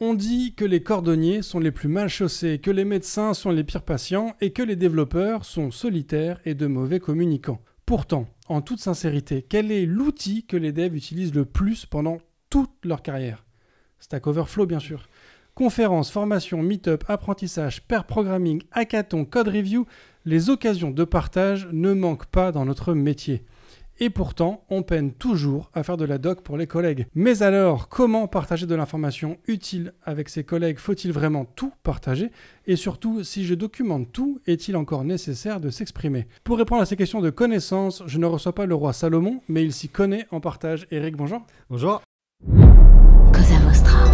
On dit que les cordonniers sont les plus mal chaussés, que les médecins sont les pires patients et que les développeurs sont solitaires et de mauvais communicants. Pourtant, en toute sincérité, quel est l'outil que les devs utilisent le plus pendant toute leur carrière ? Stack Overflow, bien sûr. Conférences, formations, meet-up, apprentissage, pair programming, hackathon, code review, les occasions de partage ne manquent pas dans notre métier. Et pourtant, on peine toujours à faire de la doc pour les collègues. Mais alors, comment partager de l'information utile avec ses collègues ? Faut-il vraiment tout partager ? Et surtout, si je documente tout, est-il encore nécessaire de s'exprimer ? Pour répondre à ces questions de connaissances, je ne reçois pas le roi Salomon, mais il s'y connaît en partage. Eric, bonjour. Bonjour. Cosa Vostra.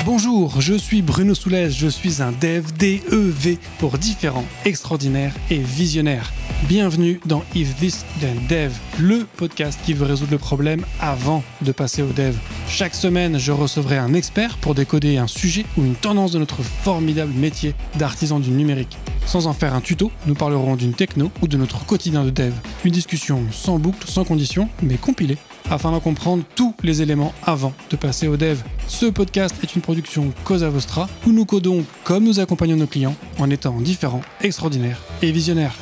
Bonjour, je suis Bruno Soulès, je suis un dev, D-E-V, pour différents, extraordinaires et visionnaires. Bienvenue dans If This Then Dev, le podcast qui veut résoudre le problème avant de passer au dev. Chaque semaine, je recevrai un expert pour décoder un sujet ou une tendance de notre formidable métier d'artisan du numérique. Sans en faire un tuto, nous parlerons d'une techno ou de notre quotidien de dev. Une discussion sans boucle, sans condition, mais compilée, afin d'en comprendre tous les éléments avant de passer au dev. Ce podcast est une production Cosa Vostra, où nous codons comme nous accompagnons nos clients, en étant différents, extraordinaires et visionnaires.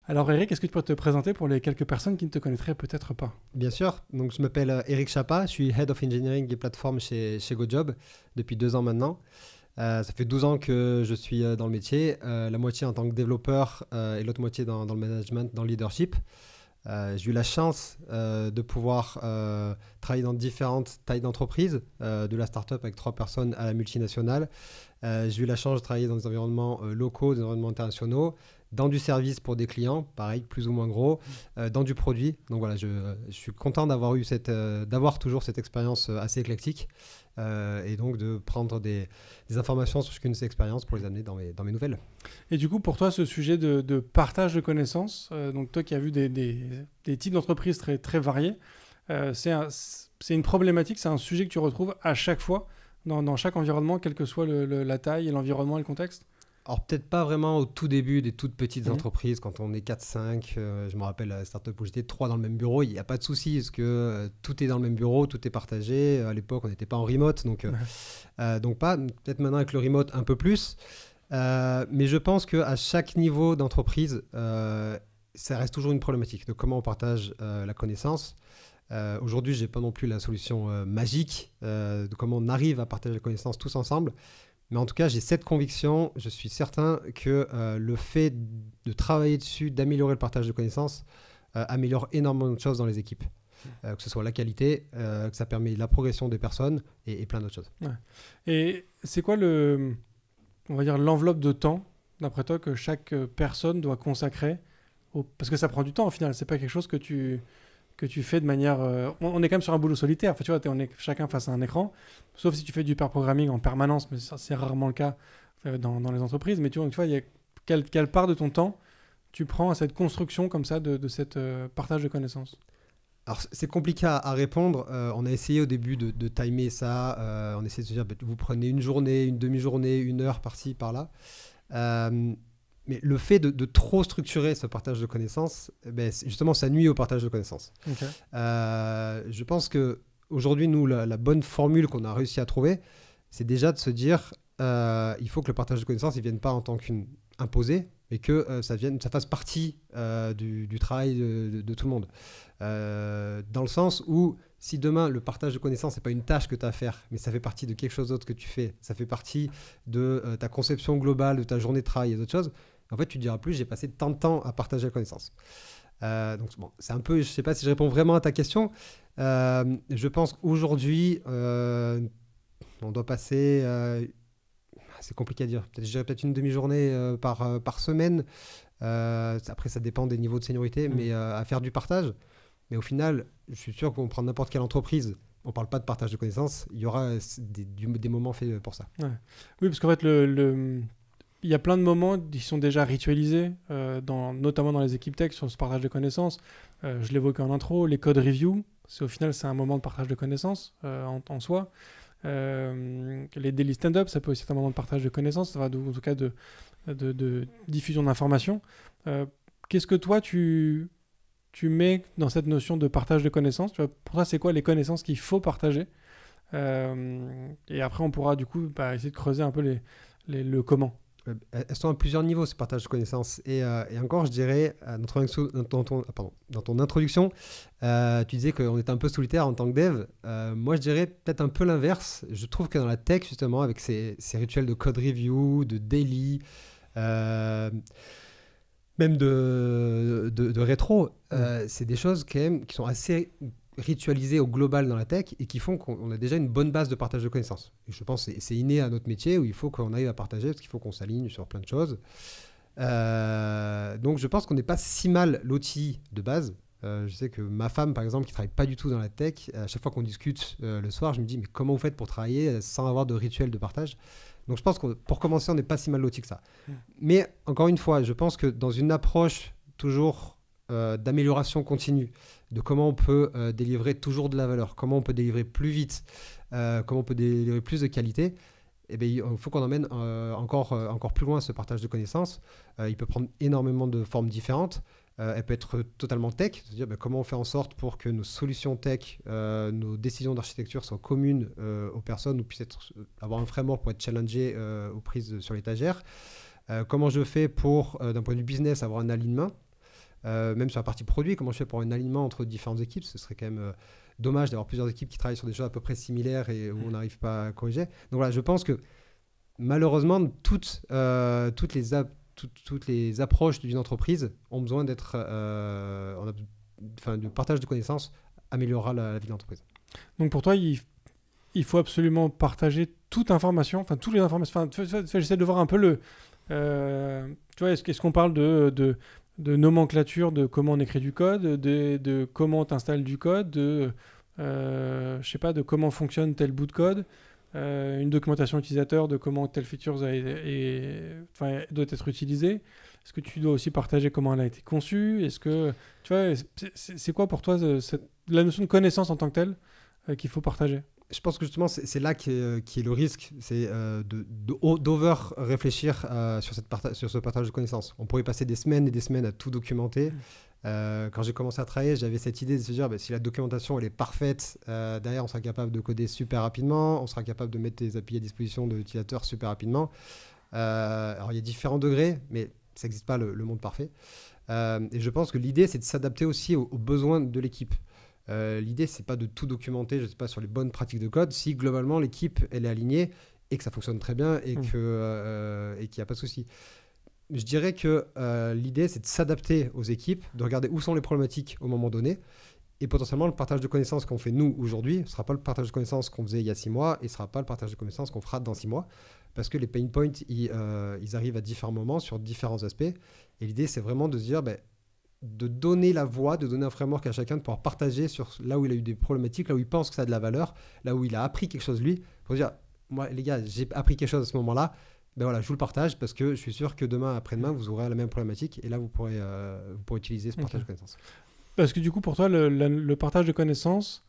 Alors Eric, est-ce que tu peux te présenter pour les quelques personnes qui ne te connaîtraient peut-être pas ? Bien sûr, donc je m'appelle Eric Chapa, je suis Head of Engineering et Platform chez GoJob depuis 2 ans maintenant. Ça fait 12 ans que je suis dans le métier, la moitié en tant que développeur et l'autre moitié dans le management, dans le leadership. J'ai eu la chance de pouvoir travailler dans différentes tailles d'entreprise, de la start-up avec 3 personnes à la multinationale. J'ai eu la chance de travailler dans des environnements locaux, des environnements internationaux, dans du service pour des clients, pareil, plus ou moins gros, dans du produit. Donc voilà, je suis content d'avoir toujours cette expérience assez éclectique et donc de prendre des informations sur chacune de ces expériences pour les amener dans mes nouvelles. Et du coup, pour toi, ce sujet de partage de connaissances, donc toi qui as vu des types d'entreprises très, très variés, c'est une problématique, c'est un sujet que tu retrouves à chaque fois dans chaque environnement, quelle que soit la taille et l'environnement et le contexte ? Alors peut-être pas vraiment au tout début des toutes petites entreprises, quand on est 4-5, je me rappelle la startup où j'étais 3 dans le même bureau, il n'y a pas de souci, parce que tout est dans le même bureau, tout est partagé. À l'époque, on n'était pas en remote, donc pas, peut-être maintenant avec le remote un peu plus. Mais je pense qu'à chaque niveau d'entreprise, ça reste toujours une problématique de comment on partage la connaissance. Aujourd'hui, je n'ai pas non plus la solution magique de comment on arrive à partager la connaissance tous ensemble. Mais en tout cas, j'ai cette conviction, je suis certain que le fait de travailler dessus, d'améliorer le partage de connaissances, améliore énormément de choses dans les équipes. Que ce soit la qualité, que ça permet la progression des personnes et plein d'autres choses. Ouais. Et c'est quoi l'enveloppe de temps, d'après toi, que chaque personne doit consacrer parce que ça prend du temps au final, c'est pas quelque chose que tu fais de manière... on est quand même sur un boulot solitaire, enfin, tu vois, on est chacun face à un écran, sauf si tu fais du pair programming en permanence, mais ça, c'est rarement le cas dans les entreprises. Mais tu vois, il y a quelle part de ton temps tu prends à cette construction comme ça de cette partage de connaissances ? Alors, c'est compliqué à répondre. On a essayé au début de timer ça. On essaie de se dire, vous prenez une journée, une demi-journée, 1 heure par-ci, par-là. Mais le fait de trop structurer ce partage de connaissances, justement, ça nuit au partage de connaissances. Okay. Je pense qu'aujourd'hui, nous, la bonne formule qu'on a réussi à trouver, c'est déjà de se dire il faut que le partage de connaissances ne vienne pas en tant qu'une imposée, mais que ça fasse partie du travail de tout le monde. Dans le sens où, si demain, le partage de connaissances, ce n'est pas une tâche que tu as à faire, mais ça fait partie de quelque chose d'autre que tu fais, ça fait partie de ta conception globale, de ta journée de travail et d'autres choses, en fait, tu ne diras plus, j'ai passé tant de temps à partager la connaissance. Donc, bon, c'est un peu, je ne sais pas si je réponds vraiment à ta question. Je pense qu'aujourd'hui, on doit passer... c'est compliqué à dire. Je dirais peut-être une demi-journée par semaine. Après, ça dépend des niveaux de seniorité, mais à faire du partage. Mais au final, je suis sûr qu'on prend n'importe quelle entreprise, on ne parle pas de partage de connaissances, il y aura des moments faits pour ça. Ouais. Oui, parce qu'en fait, il y a plein de moments qui sont déjà ritualisés, notamment dans les équipes tech, sur ce partage de connaissances. Je l'évoquais en intro, les code reviews, au final, c'est un moment de partage de connaissances en soi. Les daily stand-up, ça peut aussi être un moment de partage de connaissances, en tout cas de diffusion d'informations. Qu'est-ce que toi, tu mets dans cette notion de partage de connaissances? Tu vois, pour toi, c'est quoi les connaissances qu'il faut partager? Et après, on pourra du coup essayer de creuser un peu le comment. Elles sont à plusieurs niveaux, ce partage de connaissances. Et encore, je dirais, dans ton introduction, tu disais qu'on était un peu solitaire en tant que dev. Moi, je dirais peut-être un peu l'inverse. Je trouve que dans la tech, justement, avec ces rituels de code review, de daily, même de rétro, c'est des choses quand même qui sont assez ritualisées au global dans la tech et qui font qu'on a déjà une bonne base de partage de connaissances. Et je pense que c'est inné à notre métier où il faut qu'on arrive à partager parce qu'il faut qu'on s'aligne sur plein de choses. Donc je pense qu'on n'est pas si mal l'outil de base. Je sais que ma femme, par exemple, qui ne travaille pas du tout dans la tech, à chaque fois qu'on discute le soir, je me dis mais comment vous faites pour travailler sans avoir de rituel de partage? Donc je pense que pour commencer, on n'est pas si mal loti que ça. Mais encore une fois, je pense que dans une approche toujours d'amélioration continue, de comment on peut délivrer toujours de la valeur, comment on peut délivrer plus vite, comment on peut délivrer plus de qualité, eh bien, il faut qu'on emmène encore plus loin ce partage de connaissances. Il peut prendre énormément de formes différentes. Elle peut être totalement tech, c'est-à-dire comment on fait en sorte pour que nos solutions tech, nos décisions d'architecture soient communes aux personnes ou puissent avoir un framework pour être challengé aux prises sur l'étagère. Comment je fais pour, d'un point de vue business, avoir un alignement, même sur la partie produit, comment je fais pour un alignement entre différentes équipes. Ce serait quand même dommage d'avoir plusieurs équipes qui travaillent sur des choses à peu près similaires et où on n'arrive pas à corriger. Donc voilà, je pense que malheureusement, toutes les approches d'une entreprise ont besoin d'être... le partage de connaissances améliorera la vie de l'entreprise. Donc pour toi, il faut absolument partager toute information, enfin toutes les informations. J'essaie de voir un peu le... tu vois, est-ce qu'on parle de nomenclature, de comment on écrit du code, de comment on installe du code, je sais pas, de comment fonctionne tel bout de code, une documentation utilisateur de comment telle feature doit être utilisée. Est-ce que tu dois aussi partager comment elle a été conçue? Est-ce que, tu vois, c'est quoi pour toi la notion de connaissance en tant que telle qu'il faut partager? Je pense que justement, c'est là qui est le risque, c'est d'over-réfléchir sur ce partage de connaissances. On pourrait passer des semaines et des semaines à tout documenter. Quand j'ai commencé à travailler, j'avais cette idée de se dire, si la documentation elle est parfaite, derrière on sera capable de coder super rapidement, on sera capable de mettre des API à disposition de l'utilisateur super rapidement. Alors il y a différents degrés, mais ça n'existe pas le monde parfait. Et je pense que l'idée, c'est de s'adapter aussi aux besoins de l'équipe. L'idée, c'est pas de tout documenter, je sais pas, sur les bonnes pratiques de code, si globalement l'équipe elle est alignée et que ça fonctionne très bien et qu'il n'y a pas de souci. Je dirais que l'idée, c'est de s'adapter aux équipes, de regarder où sont les problématiques au moment donné. Et potentiellement, le partage de connaissances qu'on fait nous aujourd'hui ne sera pas le partage de connaissances qu'on faisait il y a 6 mois et ne sera pas le partage de connaissances qu'on fera dans 6 mois. Parce que les pain points, ils arrivent à différents moments sur différents aspects. Et l'idée, c'est vraiment de se dire, de donner la voix, de donner un framework à chacun, de pouvoir partager sur là où il a eu des problématiques, là où il pense que ça a de la valeur, là où il a appris quelque chose lui, pour dire, moi les gars, j'ai appris quelque chose à ce moment-là, je vous le partage parce que je suis sûr que demain, après-demain, vous aurez la même problématique et là, vous pourrez utiliser ce partage de connaissances. Parce que du coup, pour toi, le partage de connaissances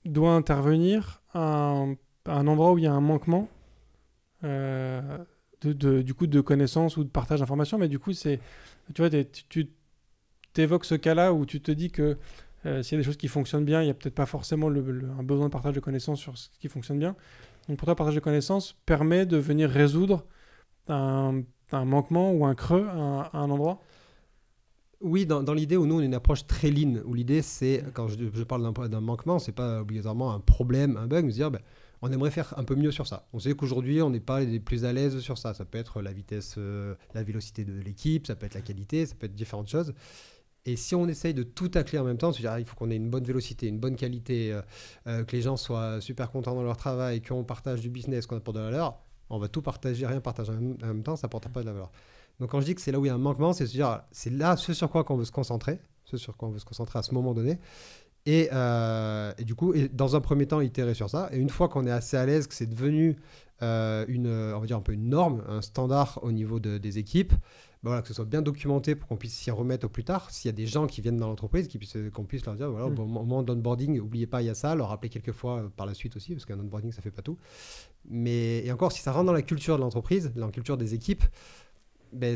doit intervenir à un endroit où il y a un manquement du coup, de connaissances ou de partage d'informations, mais du coup, tu vois, tu évoques ce cas-là où tu te dis que s'il y a des choses qui fonctionnent bien, il n'y a peut-être pas forcément un besoin de partage de connaissances sur ce qui fonctionne bien. Donc pour toi, le partage de connaissances permet de venir résoudre un manquement ou un creux à un endroit? Oui, dans l'idée où nous, on a une approche très lean, où l'idée, c'est, quand je parle d'un manquement, c'est pas obligatoirement un problème, un bug, mais se dire, on aimerait faire un peu mieux sur ça. On sait qu'aujourd'hui, on n'est pas les plus à l'aise sur ça. Ça peut être la vitesse, la vélocité de l'équipe, ça peut être la qualité, ça peut être différentes choses. Et si on essaye de tout tacler en même temps, c'est-à-dire il faut qu'on ait une bonne vélocité, une bonne qualité, que les gens soient super contents dans leur travail, qu'on partage du business, qu'on apporte de la valeur, on va tout partager, rien partager en même temps, ça n'apporte pas de la valeur. Donc quand je dis que c'est là où il y a un manquement, c'est se dire, c'est là ce sur quoi on veut se concentrer, à ce moment donné. Et du coup, dans un premier temps, itérer sur ça. Et une fois qu'on est assez à l'aise, que c'est devenu on va dire un peu une norme, un standard au niveau des équipes, que ce soit bien documenté pour qu'on puisse s'y remettre au plus tard. S'il y a des gens qui viennent dans l'entreprise, qu'on puisse leur dire, au moment d'onboarding, n'oubliez pas, il y a ça, leur rappeler quelques fois par la suite aussi, parce qu'un onboarding, ça ne fait pas tout. Et encore, si ça rentre dans la culture de l'entreprise, dans la culture des équipes,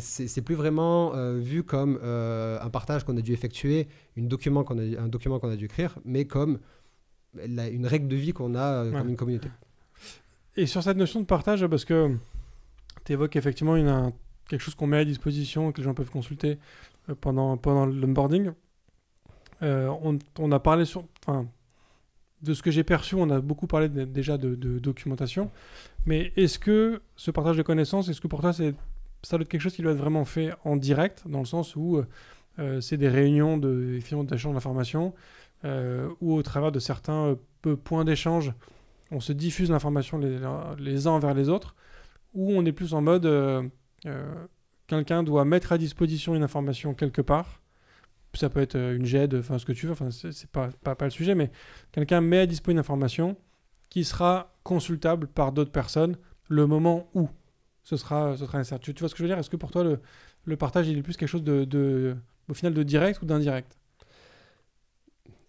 c'est plus vraiment vu comme un partage qu'on a dû effectuer, un document qu'on a dû écrire, mais comme une règle de vie qu'on a comme une communauté. Et sur cette notion de partage, parce que tu évoques effectivement quelque chose qu'on met à disposition, que les gens peuvent consulter pendant l'onboarding. On a parlé de ce que j'ai perçu, on a beaucoup parlé déjà de documentation. Mais est-ce que ce partage de connaissances, est-ce que pour toi, ça doit être quelque chose qui doit être vraiment fait en direct, dans le sens où c'est des réunions d'échange d'informations, ou au travers de certains points d'échange, on se diffuse l'information les uns envers les autres, ou on est plus en mode quelqu'un doit mettre à disposition une information quelque part. Ça peut être une GED, enfin ce que tu veux, enfin c'est pas le sujet, mais quelqu'un met à disposition une information qui sera consultable par d'autres personnes le moment où ce sera nécessaire. Tu vois ce que je veux dire? Est-ce que pour toi le partage il est plus quelque chose au final de direct ou d'indirect?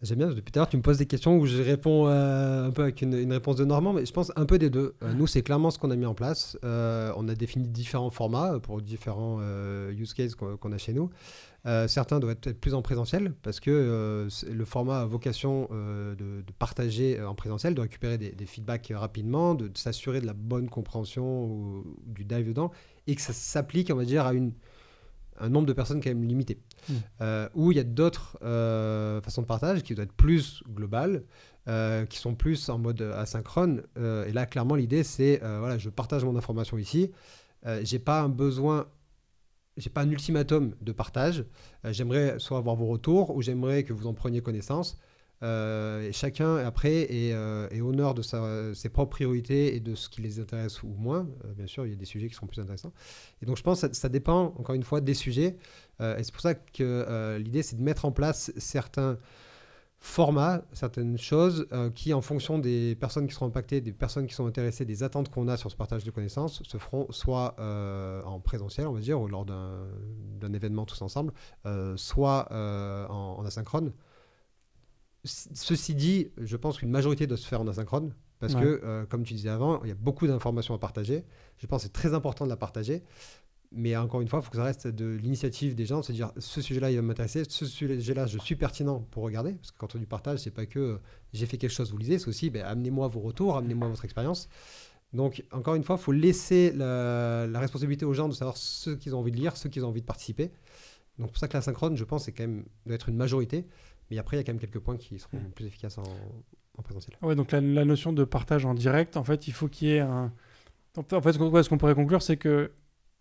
J'aime bien, depuis tout à l'heure, tu me poses des questions où je réponds un peu avec une réponse de Normand, mais je pense un peu des deux. Nous, c'est clairement ce qu'on a mis en place. On a défini différents formats pour différents use cases qu'on a chez nous. Certains doivent être plus en présentiel parce que le format a vocation de partager en présentiel, de récupérer des feedbacks rapidement, de s'assurer de la bonne compréhension ou du dive dedans, et que ça s'applique, on va dire, à un nombre de personnes quand même limité. Où il y a d'autres façons de partage qui doivent être plus globales, qui sont plus en mode asynchrone. Et là, clairement, l'idée, c'est voilà, je partage mon information ici. J'ai pas un besoin, j'ai pas un ultimatum de partage. J'aimerais soit avoir vos retours ou j'aimerais que vous en preniez connaissance. Et chacun, après, est honneur de ses propres priorités et de ce qui les intéresse ou moins. Bien sûr, il y a des sujets qui sont plus intéressants. Et donc, je pense que ça dépend, encore une fois, des sujets. Et c'est pour ça que l'idée, c'est de mettre en place certains formats, certaines choses qui, en fonction des personnes qui seront impactées, des personnes qui sont intéressées, des attentes qu'on a sur ce partage de connaissances, se feront soit en présentiel, on va dire, ou lors d'un événement tous ensemble, soit en asynchrone. Ceci dit, je pense qu'une majorité doit se faire en asynchrone parce que, comme tu disais avant, il y a beaucoup d'informations à partager. Je pense que c'est très important de la partager. Mais encore une fois, il faut que ça reste de l'initiative des gens, de se dire ce sujet-là, il va m'intéresser, ce sujet-là, je suis pertinent pour regarder. Parce que quand on dit partage, c'est pas que j'ai fait quelque chose, vous lisez, c'est aussi amenez-moi vos retours, amenez-moi votre expérience. Donc, encore une fois, il faut laisser la responsabilité aux gens de savoir ce qu'ils ont envie de lire, ce qu'ils ont envie de participer. Donc, c'est pour ça que l'asynchrone, je pense, c'est quand même doit être une majorité. Mais après, il y a quand même quelques points qui seront plus efficaces en présentiel. Ouais, donc la notion de partage en direct, en fait, il faut qu'il y ait un... En fait, ce qu'on pourrait conclure, c'est que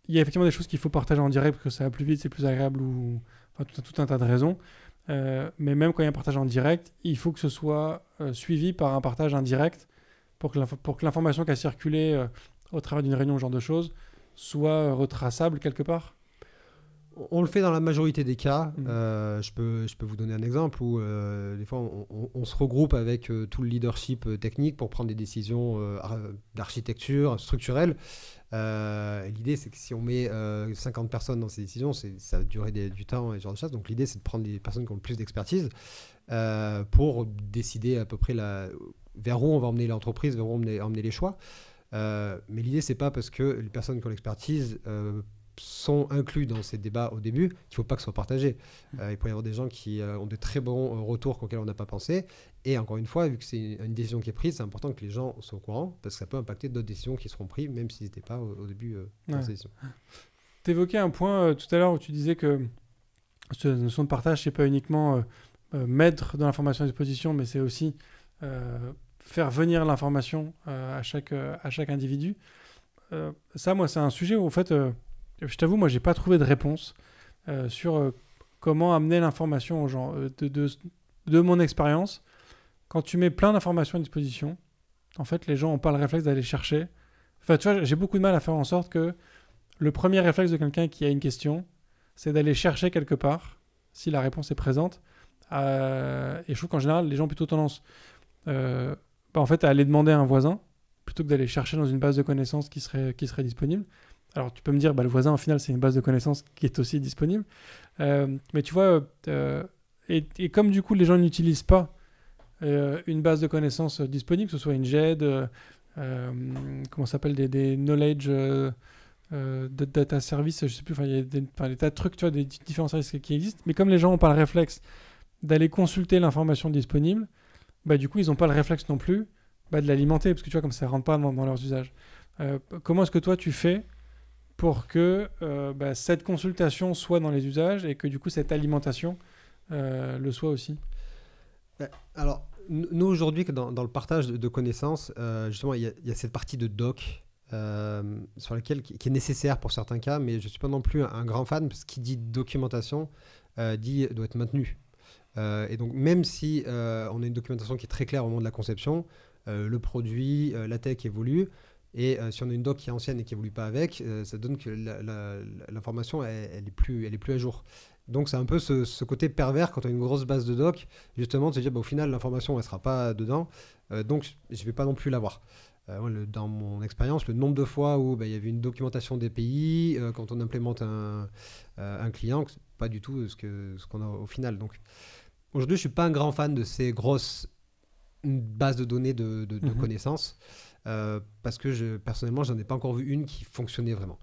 il y a effectivement des choses qu'il faut partager en direct parce que ça va plus vite, c'est plus agréable ou enfin, tout un tas de raisons. Mais même quand il y a un partage en direct, il faut que ce soit suivi par un partage indirect pour que l'information qui a circulé au travers d'une réunion, ce genre de choses, soit retraçable quelque part. On le fait dans la majorité des cas. Je peux vous donner un exemple où des fois on se regroupe avec tout le leadership technique pour prendre des décisions d'architecture structurelle. L'idée, c'est que si on met 50 personnes dans ces décisions, ça va durer du temps et ce genre de choses. Donc l'idée, c'est de prendre des personnes qui ont le plus d'expertise pour décider à peu près vers où on va emmener l'entreprise, vers où on va emmener les choix. Mais l'idée, c'est pas parce que les personnes qui ont l'expertise sont inclus dans ces débats au début, qu'il ne faut pas que ce soit partagé. Il pourrait y avoir des gens qui ont de très bons retours auxquels on n'a pas pensé. Et encore une fois, vu que c'est une décision qui est prise, c'est important que les gens soient au courant, parce que ça peut impacter d'autres décisions qui seront prises, même s'ils n'étaient pas au début de la décision. Tu évoquais un point tout à l'heure où tu disais que cette notion de partage, ce n'est pas uniquement mettre de l'information à disposition, mais c'est aussi faire venir l'information à chaque individu. Ça, moi, c'est un sujet où, en fait... je t'avoue, moi, j'ai pas trouvé de réponse sur comment amener l'information aux gens. De mon expérience, quand tu mets plein d'informations à disposition, en fait, les gens n'ont pas le réflexe d'aller chercher. Enfin, tu vois, j'ai beaucoup de mal à faire en sorte que le premier réflexe de quelqu'un qui a une question, c'est d'aller chercher quelque part, si la réponse est présente. Et je trouve qu'en général, les gens ont plutôt tendance en fait, à aller demander à un voisin, plutôt que d'aller chercher dans une base de connaissances qui serait disponible. Alors, tu peux me dire, le voisin, au final, c'est une base de connaissances qui est aussi disponible. Mais tu vois, et comme du coup, les gens n'utilisent pas une base de connaissances disponible, que ce soit une GED, comment ça s'appelle, des knowledge de data service, je sais plus, il y a des tas de trucs, tu vois, des différents services qui existent, mais comme les gens n'ont pas le réflexe d'aller consulter l'information disponible, bah, du coup, ils n'ont pas le réflexe non plus de l'alimenter, parce que tu vois, comme ça ne rentre pas dans leurs usages. Comment est-ce que toi, tu fais pour que cette consultation soit dans les usages et que du coup, cette alimentation le soit aussi? Alors, nous, aujourd'hui, dans le partage de connaissances, justement, il y a cette partie de doc sur laquelle qui est nécessaire pour certains cas, mais je ne suis pas non plus un grand fan, parce qu'il dit documentation, doit être maintenu. Et donc, même si on a une documentation qui est très claire au moment de la conception, le produit, la tech évolue, et si on a une doc qui est ancienne et qui évolue pas avec, ça donne que l'information, elle est plus à jour. Donc, c'est un peu ce côté pervers quand on a une grosse base de doc, justement, de se dire, au final, l'information, elle sera pas dedans, donc je vais pas non plus l'avoir. Dans mon expérience, le nombre de fois où il y avait une documentation des pays, quand on implémente un client, c'est pas du tout ce qu'on a au final. Donc, aujourd'hui, je suis pas un grand fan de ces grosses bases de données de connaissances, parce que personnellement, j'en ai pas encore vu une qui fonctionnait vraiment.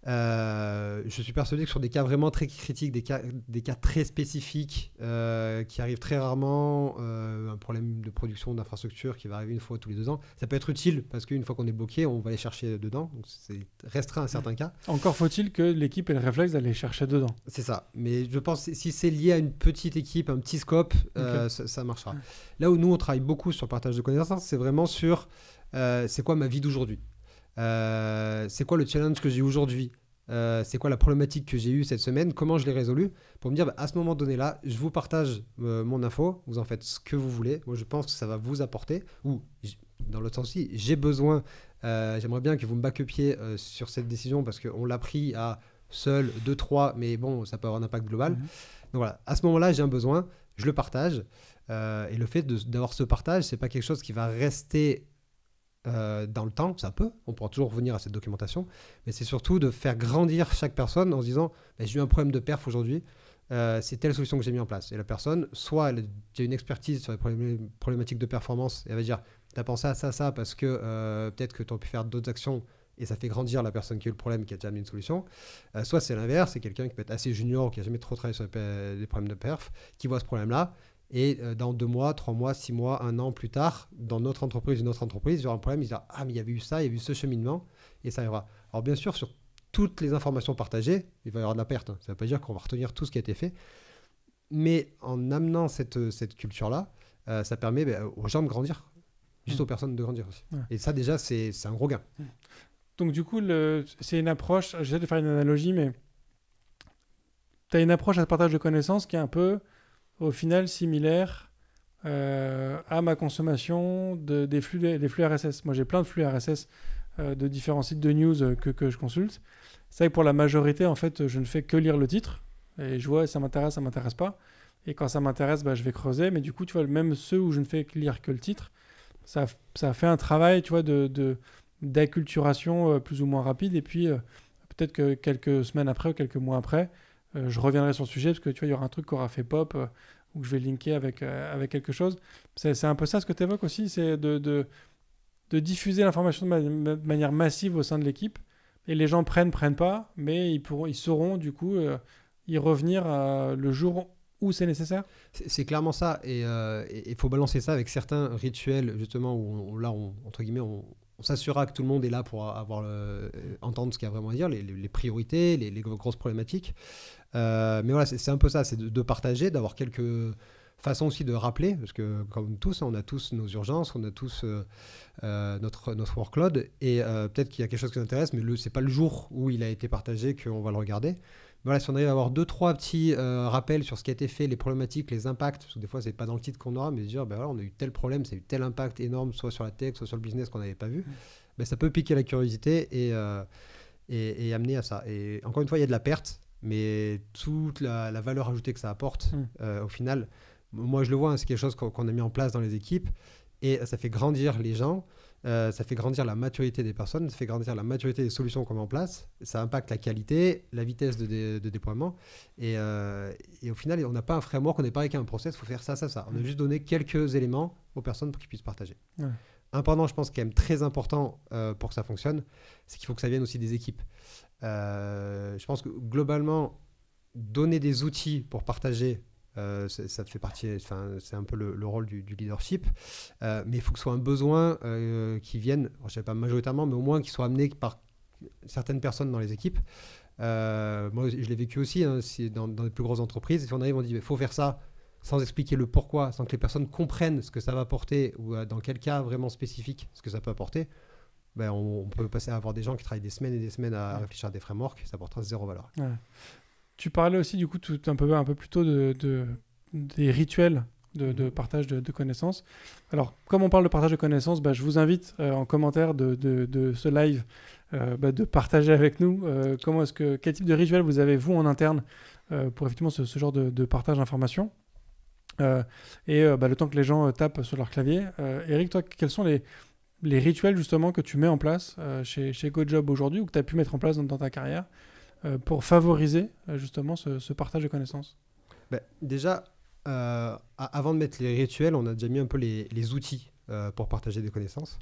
Je suis persuadé que sur des cas vraiment très critiques, des cas très spécifiques qui arrivent très rarement, un problème de production d'infrastructure qui va arriver une fois tous les 2 ans, ça peut être utile parce qu'une fois qu'on est bloqué, on va aller chercher dedans. Donc c'est restreint à certains cas. Encore faut-il que l'équipe ait le réflexe d'aller chercher dedans. C'est ça. Mais je pense que si c'est lié à une petite équipe, un petit scope, ça marchera. Là où nous, on travaille beaucoup sur le partage de connaissances, c'est vraiment sur c'est quoi ma vie d'aujourd'hui. C'est quoi le challenge que j'ai aujourd'hui, c'est quoi la problématique que j'ai eue cette semaine, comment je l'ai résolue, pour me dire à ce moment donné là, je vous partage mon info, vous en faites ce que vous voulez, moi je pense que ça va vous apporter, ou dans l'autre sens aussi, j'ai besoin, j'aimerais bien que vous me backupiez sur cette décision parce qu'on l'a pris à seul, 2, 3, mais bon, ça peut avoir un impact global. Donc voilà, à ce moment là j'ai un besoin, je le partage, et le fait d'avoir ce partage, c'est pas quelque chose qui va rester dans le temps, ça peut, on pourra toujours revenir à cette documentation, mais c'est surtout de faire grandir chaque personne en se disant j'ai eu un problème de perf aujourd'hui, c'est telle solution que j'ai mis en place. Et la personne, soit elle a une expertise sur les problématiques de performance, et elle va dire tu as pensé à ça parce que peut-être que tu aurais pu faire d'autres actions, et ça fait grandir la personne qui a eu le problème et qui a déjà amené une solution. Soit c'est l'inverse, c'est quelqu'un qui peut être assez junior, qui n'a jamais trop travaillé sur des problèmes de perf, qui voit ce problème-là. Et dans 2 mois, 3 mois, 6 mois, 1 an plus tard, dans notre entreprise, une autre entreprise, il y aura un problème, il dira mais il y avait eu ça, il y a eu ce cheminement, et ça ira. Alors bien sûr, sur toutes les informations partagées, il va y avoir de la perte. Ça ne veut pas dire qu'on va retenir tout ce qui a été fait, mais en amenant cette culture-là, ça permet aux gens de grandir, juste aux personnes de grandir aussi. Ouais. Et ça déjà, c'est un gros gain. Donc du coup, c'est une approche, j'essaie de faire une analogie, mais tu as une approche à ce partage de connaissances qui est un peu au final similaire à ma consommation des flux RSS. Moi, j'ai plein de flux RSS de différents sites de news que je consulte. C'est vrai que pour la majorité, en fait, je ne fais que lire le titre et je vois ça m'intéresse pas. Et quand ça m'intéresse, je vais creuser. Mais du coup, tu vois, même ceux où je ne fais lire que le titre, ça fait un travail, tu vois, d'acculturation plus ou moins rapide. Et puis, peut-être que quelques semaines après ou quelques mois après, je reviendrai sur le sujet parce que tu vois, il y aura un truc qui aura fait pop ou que je vais linker avec quelque chose. C'est un peu ça ce que tu évoques aussi, c'est de diffuser l'information de manière massive au sein de l'équipe. Et les gens prennent pas, mais ils sauront du coup y revenir le jour où c'est nécessaire. C'est clairement ça. Et il faut balancer ça avec certains rituels justement où entre guillemets, on s'assurera que tout le monde est là pour entendre ce qu'il y a vraiment à dire, les priorités, les grosses problématiques. Mais voilà, c'est un peu ça, c'est de partager, d'avoir quelques façons aussi de rappeler, parce que comme tous, on a tous nos urgences, on a tous notre workload, et peut-être qu'il y a quelque chose qui nous intéresse, mais c'est pas le jour où il a été partagé qu'on va le regarder. Mais voilà, si on arrive à avoir 2-3 petits rappels sur ce qui a été fait, les problématiques, les impacts, parce que des fois c'est pas dans le titre qu'on aura, mais de dire voilà, on a eu tel problème, ça a eu tel impact énorme, soit sur la tech, soit sur le business qu'on n'avait pas vu, ça peut piquer la curiosité et amener à ça. Et encore une fois, il y a de la perte, mais toute la valeur ajoutée que ça apporte au final, moi je le vois, c'est quelque chose qu'on a mis en place dans les équipes, et ça fait grandir les gens, ça fait grandir la maturité des personnes, ça fait grandir la maturité des solutions qu'on met en place, ça impacte la qualité, la vitesse de déploiement, et au final on n'a pas un framework, on n'est pas avec un process, il faut faire ça. On a juste donné quelques éléments aux personnes pour qu'ils puissent partager. Un pendant, je pense, quand même très important pour que ça fonctionne, c'est qu'il faut que ça vienne aussi des équipes. Je pense que globalement, donner des outils pour partager, ça fait partie, c'est un peu le rôle du leadership, mais il faut que ce soit un besoin qui vienne, je ne sais pas majoritairement, mais au moins qui soit amené par certaines personnes dans les équipes. Moi, je l'ai vécu aussi dans les plus grosses entreprises. Et si on arrive, on dit il faut faire ça sans expliquer le pourquoi, sans que les personnes comprennent ce que ça va apporter ou dans quel cas vraiment spécifique ce que ça peut apporter. On peut passer à avoir des gens qui travaillent des semaines et des semaines à réfléchir à des frameworks, ça apportera zéro valeur. Ouais. Tu parlais aussi du coup un peu plus tôt des rituels de partage de connaissances. Alors, comme on parle de partage de connaissances, je vous invite en commentaire de ce live de partager avec nous quel type de rituel vous avez vous en interne pour effectivement ce genre de partage d'informations. Le temps que les gens tapent sur leur clavier. Eric, toi, quels sont les rituels justement que tu mets en place chez GoJob aujourd'hui ou que tu as pu mettre en place dans ta carrière pour favoriser justement ce partage de connaissances? Déjà, avant de mettre les rituels, on a déjà mis un peu les outils pour partager des connaissances.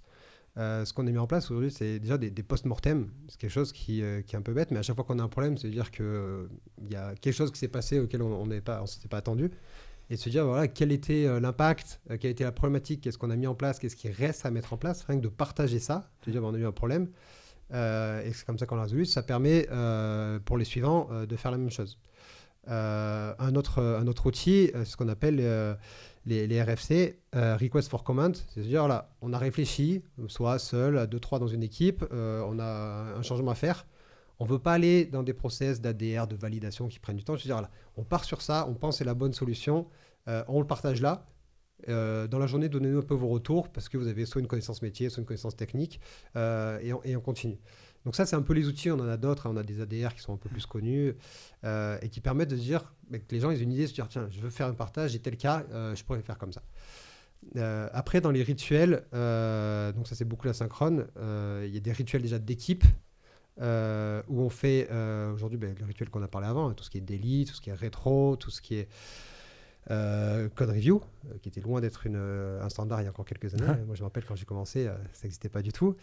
Ce qu'on a mis en place aujourd'hui, c'est déjà des post-mortem. C'est quelque chose qui est un peu bête, mais à chaque fois qu'on a un problème, c'est-à-dire qu'il y a quelque chose qui s'est passé auquel on ne s'était pas attendu. Et se dire, voilà, quel était l'impact, quelle était la problématique, qu'est-ce qu'on a mis en place, qu'est-ce qui reste à mettre en place, rien que de partager ça. Se dire, on a eu un problème, et c'est comme ça qu'on l'a résolu. Ça permet pour les suivants de faire la même chose. Un autre outil, c'est ce qu'on appelle les RFC, Request for Comment. C'est-à-dire, voilà, on a réfléchi, soit seul, à 2-3 dans une équipe, on a un changement à faire. On ne veut pas aller dans des process d'ADR, de validation qui prennent du temps. Je veux dire, voilà, on part sur ça, on pense que c'est la bonne solution, on le partage là. Dans la journée, donnez-nous un peu vos retours parce que vous avez soit une connaissance métier, soit une connaissance technique, et on continue. Donc ça, c'est un peu les outils. On en a d'autres. On a des ADR qui sont un peu plus connus et qui permettent de se dire que les gens ils ont une idée, se dire tiens, je veux faire un partage, j'ai tel cas, je pourrais faire comme ça. Après, dans les rituels, donc ça c'est beaucoup l'asynchrone, il y a des rituels déjà d'équipe. Où on fait aujourd'hui le rituel qu'on a parlé avant, tout ce qui est daily, tout ce qui est rétro, tout ce qui est code review, qui était loin d'être un standard il y a encore quelques années. Moi je me rappelle quand j'ai commencé, ça n'existait pas du tout.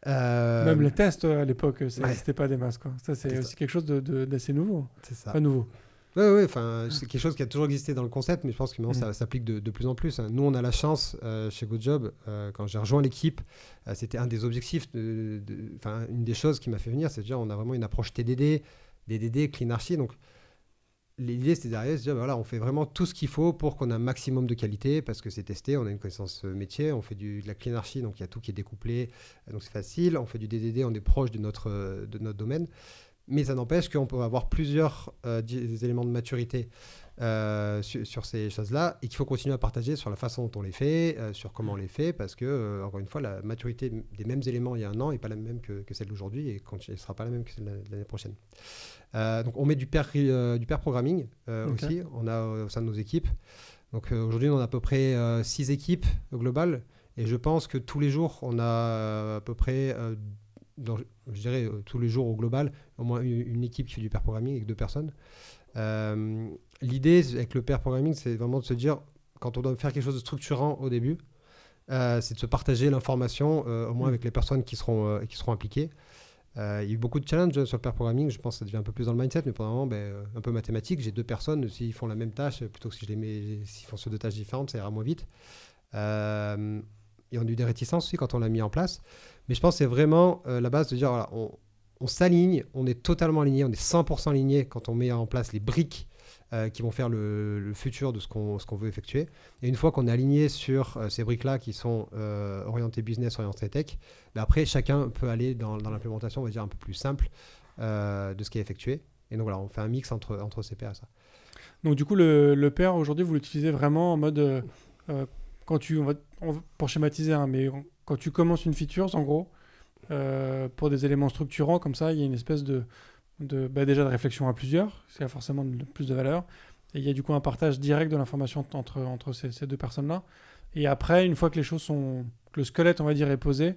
Même les tests à l'époque, ça n'existait pas des masses, quoi. Ça c'est aussi quelque chose d'assez nouveau. C'est ça. Pas nouveau. Oui, c'est quelque chose qui a toujours existé dans le concept, mais je pense que maintenant ça s'applique de plus en plus. Nous, on a la chance chez GoJob, quand j'ai rejoint l'équipe, c'était un des objectifs, une des choses qui m'a fait venir, c'est de dire on a vraiment une approche TDD, DDD, Clean Archi. Donc, l'idée, c'était d'arriver, de dire voilà, on fait vraiment tout ce qu'il faut pour qu'on ait un maximum de qualité, parce que c'est testé, on a une connaissance métier, on fait de la Clean Archi, donc il y a tout qui est découplé, donc c'est facile. On fait du DDD, on est proche de notre domaine. Mais ça n'empêche qu'on peut avoir plusieurs des éléments de maturité sur ces choses-là et qu'il faut continuer à partager sur la façon dont on les fait, sur comment on les fait, parce que, encore une fois, la maturité des mêmes éléments il y a un an n'est pas la même que celle d'aujourd'hui et elle ne sera pas la même que celle de l'année prochaine. Donc, on met du pair programming aussi, on a au sein de nos équipes. Donc, aujourd'hui, on a à peu près 6 équipes au global et je pense que tous les jours, on a à peu près... je dirais tous les jours au global, au moins une équipe qui fait du pair programming avec 2 personnes. L'idée avec le pair programming, c'est vraiment de se dire, quand on doit faire quelque chose de structurant au début, c'est de se partager l'information, au moins avec les personnes qui seront impliquées. Il y a eu beaucoup de challenges sur le pair programming, je pense que ça devient un peu plus dans le mindset, mais pour le moment, un peu mathématique. J'ai 2 personnes, s'ils font la même tâche, plutôt que si s'ils font sur 2 tâches différentes, ça ira moins vite. Et on a eu des réticences aussi quand on l'a mis en place. Mais je pense que c'est vraiment la base de dire, voilà, on s'aligne, on est totalement aligné, on est 100% aligné quand on met en place les briques qui vont faire le futur de ce qu'on veut effectuer. Et une fois qu'on est aligné sur ces briques-là qui sont orientées business, orientées tech, après, chacun peut aller dans l'implémentation, on va dire, un peu plus simple de ce qui est effectué. Et donc voilà, on fait un mix entre ces pairs et ça. Donc du coup, le pair, aujourd'hui, vous l'utilisez vraiment en mode... pour schématiser, mais quand tu commences une feature, en gros, pour des éléments structurants comme ça, il y a une espèce déjà de réflexion à plusieurs, c'est forcément plus de valeur, et il y a du coup un partage direct de l'information entre ces 2 personnes-là. Et après, une fois que les choses que le squelette, on va dire, est posé,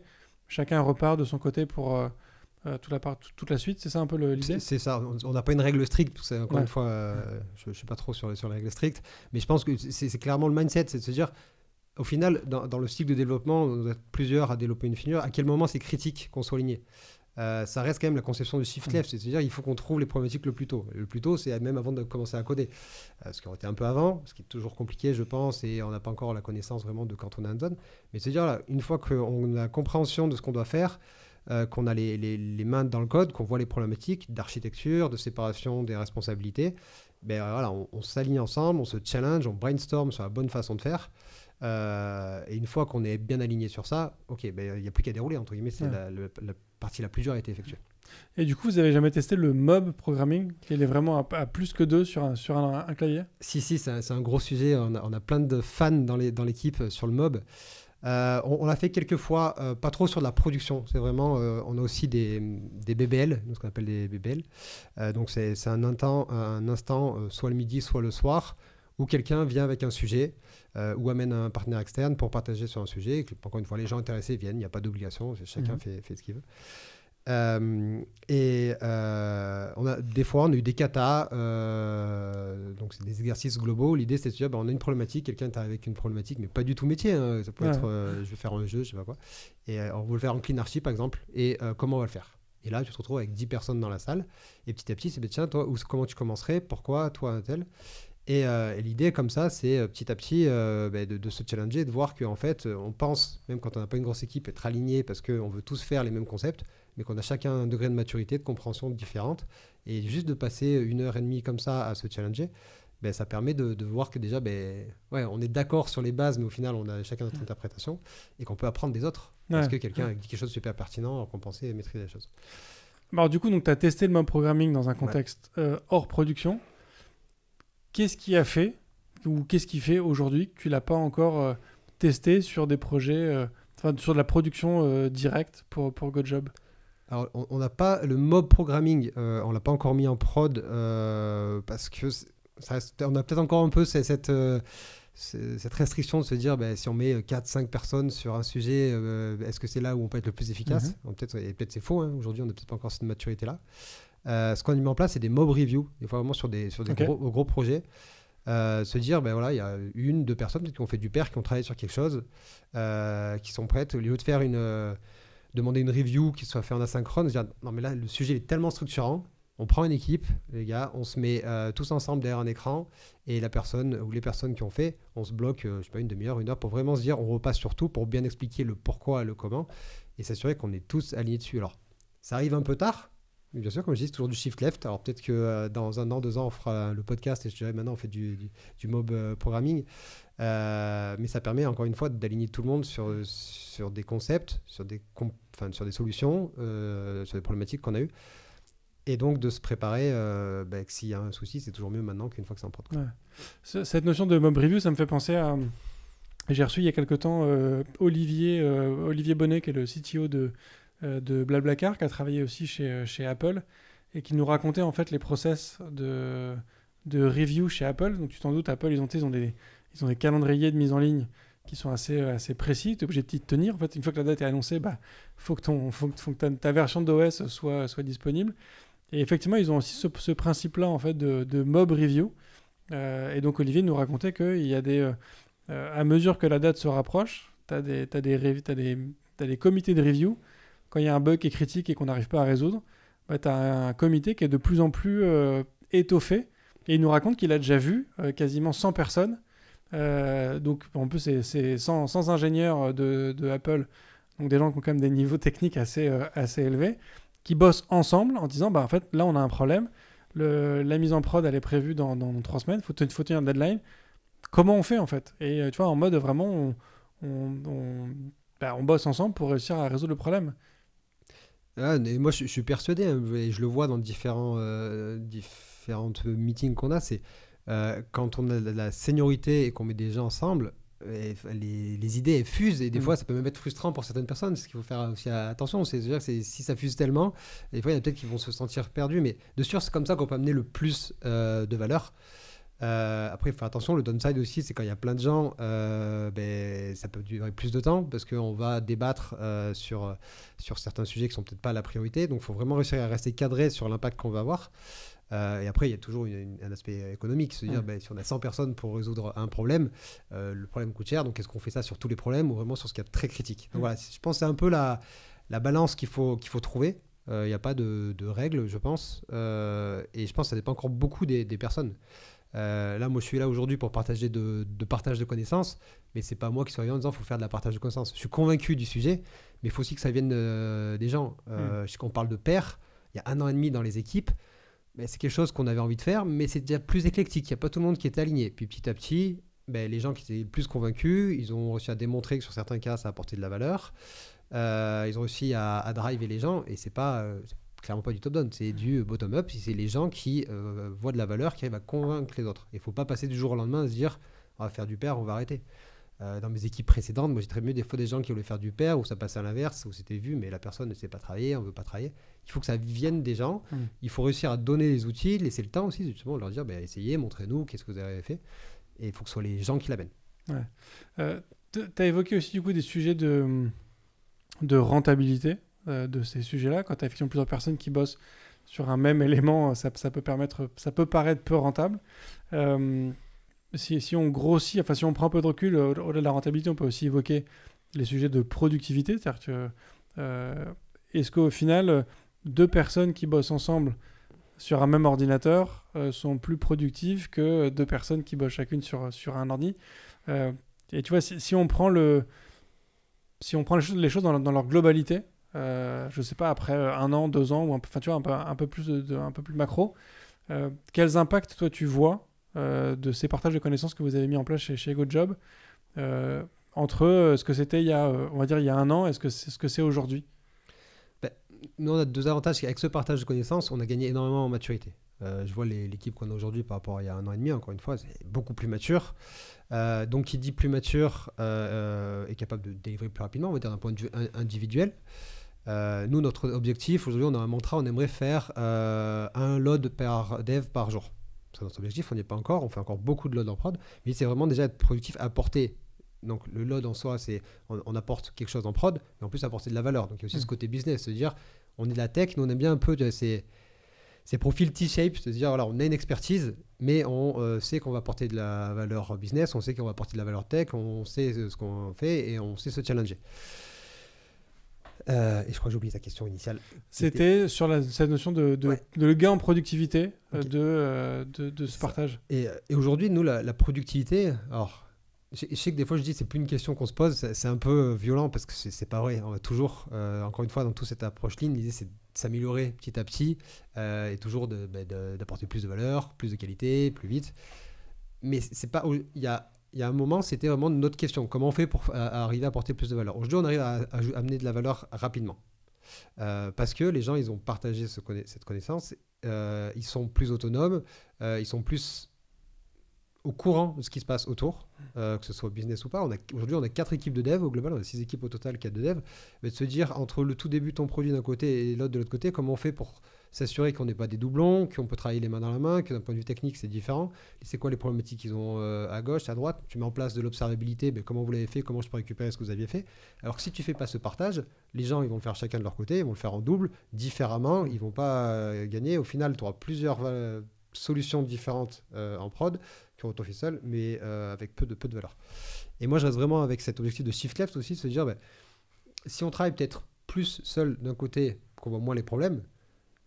chacun repart de son côté pour toute la suite. C'est ça un peu l'idée ? C'est ça. On n'a pas une règle stricte. Encore une fois, je ne suis pas trop sur les règles strictes, mais je pense que c'est clairement le mindset, c'est de se dire... Au final, dans le cycle de développement, on doit être plusieurs à développer une feature. À quel moment c'est critique qu'on soit aligné ? ça reste quand même la conception du shift left, c'est-à-dire il faut qu'on trouve les problématiques le plus tôt. Le plus tôt, c'est même avant de commencer à coder. Ce qui aurait été un peu avant, ce qui est toujours compliqué, je pense, et on n'a pas encore la connaissance vraiment de quand on est hands-on. Mais c'est-à-dire, là, une fois qu'on a la compréhension de ce qu'on doit faire, qu'on a les mains dans le code, qu'on voit les problématiques d'architecture, de séparation des responsabilités, ben voilà, on s'aligne ensemble, on se challenge, on brainstorm sur la bonne façon de faire. Et une fois qu'on est bien aligné sur ça, ok, ben, il n'y a plus qu'à dérouler, entre guillemets, c'est la partie la plus dure a été effectuée. Et du coup, vous avez jamais testé le mob programming, qui est vraiment à plus que 2 sur un clavier? Si, c'est un gros sujet. On a plein de fans dans l'équipe sur le mob. On l'a fait quelques fois, pas trop sur de la production. C'est vraiment, on a aussi des BBL, ce qu'on appelle des BBL. Donc c'est un instant, soit le midi, soit le soir, où quelqu'un vient avec un sujet ou amène un partenaire externe pour partager sur un sujet. Encore une fois, les gens intéressés viennent, il n'y a pas d'obligation, chacun fait ce qu'il veut. Des fois, on a eu des katas, donc c'est des exercices globaux. L'idée, c'est de se dire, on a une problématique, quelqu'un est arrivé avec une problématique, mais pas du tout métier. Hein. Ça peut être, je vais faire un jeu, je sais pas quoi. Et on veut le faire en clean archi, par exemple. Et comment on va le faire? Et là, tu te retrouves avec 10 personnes dans la salle. Et petit à petit, c'est, tiens, toi, comment tu commencerais? Pourquoi? Toi, un tel. Et l'idée, comme ça, c'est petit à petit de se challenger, de voir qu'en fait, on pense, même quand on n'a pas une grosse équipe, être aligné parce qu'on veut tous faire les mêmes concepts, mais qu'on a chacun un degré de maturité, de compréhension différente. Et juste de passer 1h30 comme ça à se challenger, ça permet de voir que déjà, on est d'accord sur les bases, mais au final, on a chacun notre interprétation et qu'on peut apprendre des autres. Parce que quelqu'un dit quelque chose de super pertinent alors qu'on pensait maîtriser les choses. Alors du coup, tu as testé le mob programming dans un contexte hors production. Qu'est-ce qui a fait, ou qu'est-ce qui fait aujourd'hui que tu ne l'as pas encore testé sur des projets, sur de la production directe pour GoJob? Alors, on n'a pas le mob programming, on ne l'a pas encore mis en prod parce que on a peut-être encore un peu cette restriction de se dire si on met 4-5 personnes sur un sujet, est-ce que c'est là où on peut être le plus efficace? Peut-être c'est faux, hein. Aujourd'hui on n'a peut-être pas encore cette maturité-là. Ce qu'on a mis en place, c'est des mob reviews, des fois vraiment sur des gros projets. Se dire, il y a 1-2 personnes qui ont fait du pair, qui ont travaillé sur quelque chose, qui sont prêtes, au lieu de faire demander une review qui soit faite en asynchrone, se dire, non mais là, le sujet est tellement structurant, on prend une équipe, les gars, on se met tous ensemble derrière un écran, et la personne ou les personnes qui ont fait, on se bloque, je sais pas, 1 demi-heure, 1 heure, pour vraiment se dire, on repasse sur tout, pour bien expliquer le pourquoi et le comment, et s'assurer qu'on est tous alignés dessus. Alors, ça arrive un peu tard, mais bien sûr, comme je dis, c'est toujours du shift left. Alors peut-être que dans 1 an, 2 ans, on fera le podcast et je dirais maintenant on fait du mob programming. Mais ça permet encore une fois d'aligner tout le monde sur des concepts, sur des solutions, sur des problématiques qu'on a eues. Et donc de se préparer que s'il y a un souci, c'est toujours mieux maintenant qu'une fois que c'est en prod. Ouais. Cette notion de mob review, ça me fait penser à... J'ai reçu il y a quelque temps Olivier Bonnet, qui est le CTO de Blablacar, qui a travaillé aussi chez Apple et qui nous racontait en fait les process de review chez Apple. Donc tu t'en doutes, Apple ils ont des calendriers de mise en ligne qui sont assez précis. Tu es obligé de t'y tenir. En fait, une fois que la date est annoncée, faut que ta version d'OS soit disponible. Et effectivement, ils ont aussi ce principe-là en fait de mob review. Et donc Olivier nous racontait qu'il y a à mesure que la date se rapproche, t'as des comités de review. Quand il y a un bug qui est critique et qu'on n'arrive pas à résoudre, tu as un comité qui est de plus en plus étoffé. Et il nous raconte qu'il a déjà vu quasiment 100 personnes. Donc en plus, c'est 100 ingénieurs de Apple, donc des gens qui ont quand même des niveaux techniques assez élevés, qui bossent ensemble en disant, en fait, là, on a un problème. La mise en prod, elle est prévue dans 3 semaines. Il faut tenir un deadline. Comment on fait, en fait? Et tu vois, en mode vraiment, on bosse ensemble pour réussir à résoudre le problème. Et moi, je suis persuadé, et je le vois dans différentes meetings qu'on a, c'est quand on a de la seniorité et qu'on met des gens ensemble, les idées elles fusent, et des fois ça peut même être frustrant pour certaines personnes. Ce qu'il faut faire aussi attention, c'est-à-dire que si ça fuse tellement, des fois il y en a peut-être qui vont se sentir perdus, mais de sûr c'est comme ça qu'on peut amener le plus de valeur. Après, il faut faire attention, le downside aussi, c'est quand il y a plein de gens, ça peut durer plus de temps parce qu'on va débattre sur certains sujets qui sont peut-être pas la priorité. Donc, il faut vraiment réussir à rester cadré sur l'impact qu'on va avoir. Et après, il y a toujours un aspect économique, se dire si on a 100 personnes pour résoudre un problème, le problème coûte cher. Donc, est-ce qu'on fait ça sur tous les problèmes ou vraiment sur ce qui est très critique? Donc, voilà, je pense que c'est un peu la balance qu'il faut trouver. Il n'y a pas de règles, je pense. Et je pense que ça dépend encore beaucoup des personnes. Là, moi, je suis là aujourd'hui pour partager de partage de connaissances, mais c'est pas moi qui suis arrivé en disant qu'il faut faire de la partage de connaissances. Je suis convaincu du sujet, mais il faut aussi que ça vienne des gens. Je sais qu'on parle de pairs, il y a 1 an et demi dans les équipes, mais c'est quelque chose qu'on avait envie de faire, mais c'est déjà plus éclectique. Il n'y a pas tout le monde qui est aligné. Puis petit à petit, les gens qui étaient le plus convaincus, ils ont réussi à démontrer que sur certains cas, ça a apporté de la valeur. Ils ont réussi à driver les gens, et c'est clairement pas du top-down, c'est du bottom-up. C'est les gens qui voient de la valeur, qui arrivent à convaincre les autres. Il ne faut pas passer du jour au lendemain à se dire on va faire du pair, on va arrêter. Dans mes équipes précédentes, moi j'ai très mieux des fois des gens qui voulaient faire du pair, où ça passait à l'inverse, où c'était vu, mais la personne ne sait pas travailler, on ne veut pas travailler. Il faut que ça vienne des gens, il faut réussir à donner les outils, laisser le temps aussi, justement, leur dire essayez, montrez-nous, qu'est-ce que vous avez fait. Et il faut que ce soit les gens qui l'amènent. Ouais. Tu as évoqué aussi du coup des sujets de rentabilité de ces sujets-là. Quand tu as effectivement plusieurs personnes qui bossent sur un même élément, ça peut paraître peu rentable. Si on grossit, enfin si on prend un peu de recul, au-delà de la rentabilité, on peut aussi évoquer les sujets de productivité. C'est-à-dire que est-ce qu'au final, 2 personnes qui bossent ensemble sur un même ordinateur sont plus productives que 2 personnes qui bossent chacune sur un ordi. Et tu vois, si on prend les choses dans leur globalité, je sais pas, après 1 an, 2 ans, ou tu vois, un peu plus macro, quels impacts toi tu vois de ces partages de connaissances que vous avez mis en place chez GoJob entre ce que c'était il y a 1 an et ce que c'est aujourd'hui? Nous, on a 2 avantages. Avec ce partage de connaissances, on a gagné énormément en maturité. Je vois l'équipe qu'on a aujourd'hui par rapport à il y a 1 an et demi, encore une fois, c'est beaucoup plus mature. Donc, qui dit plus mature est capable de délivrer plus rapidement, on va dire d'un point de vue individuel. Nous, notre objectif, aujourd'hui, on a un mantra, on aimerait faire 1 load par dev par jour. C'est notre objectif, on n'y est pas encore, on fait encore beaucoup de load en prod, mais c'est vraiment déjà être productif, apporter. Donc le load en soi, c'est on apporte quelque chose en prod, mais en plus apporter de la valeur. Donc il y a aussi ce côté business, se dire on est de la tech, nous on aime bien un peu ces profils T-shape, se dire voilà, on a une expertise, mais on sait qu'on va apporter de la valeur business, on sait qu'on va apporter de la valeur tech, on sait ce qu'on fait et on sait se challenger. Et je crois que j'ai oublié ta question initiale. C'était sur cette notion de gain en productivité, okay. de ce partage. Et aujourd'hui, nous, la productivité, alors je sais que des fois je dis c'est plus une question qu'on se pose, c'est un peu violent parce que c'est pas vrai. On va toujours, encore une fois, dans toute cette approche lean, l'idée c'est de s'améliorer petit à petit et toujours d'apporter plus de valeur, plus de qualité, plus vite. Mais c'est pas, il y a un moment, c'était vraiment notre question. Comment on fait pour arriver à apporter plus de valeur? Aujourd'hui, on arrive à amener de la valeur rapidement. Parce que les gens, ils ont partagé cette connaissance, ils sont plus autonomes, ils sont plus au courant de ce qui se passe autour, que ce soit business ou pas. Aujourd'hui, on a 4 équipes de dev au global, on a 6 équipes au total, 4 de dev. Mais de se dire, entre le tout début de ton produit d'un côté et l'autre de l'autre côté, comment on fait pour s'assurer qu'on n'ait pas des doublons, qu'on peut travailler les mains dans la main, que d'un point de vue technique, c'est différent. Et c'est quoi les problématiques qu'ils ont à gauche, à droite? Tu mets en place de l'observabilité, mais comment vous l'avez fait? Comment je peux récupérer ce que vous aviez fait? Alors que si tu ne fais pas ce partage, les gens ils vont le faire chacun de leur côté, ils vont le faire en double, différemment, ils ne vont pas gagner. Au final, tu auras plusieurs solutions différentes en prod qui ont fait seul, mais avec peu de valeur. Et moi, je reste vraiment avec cet objectif de shift left aussi, de se dire, si on travaille peut-être plus seul d'un côté, qu'on voit moins les problèmes,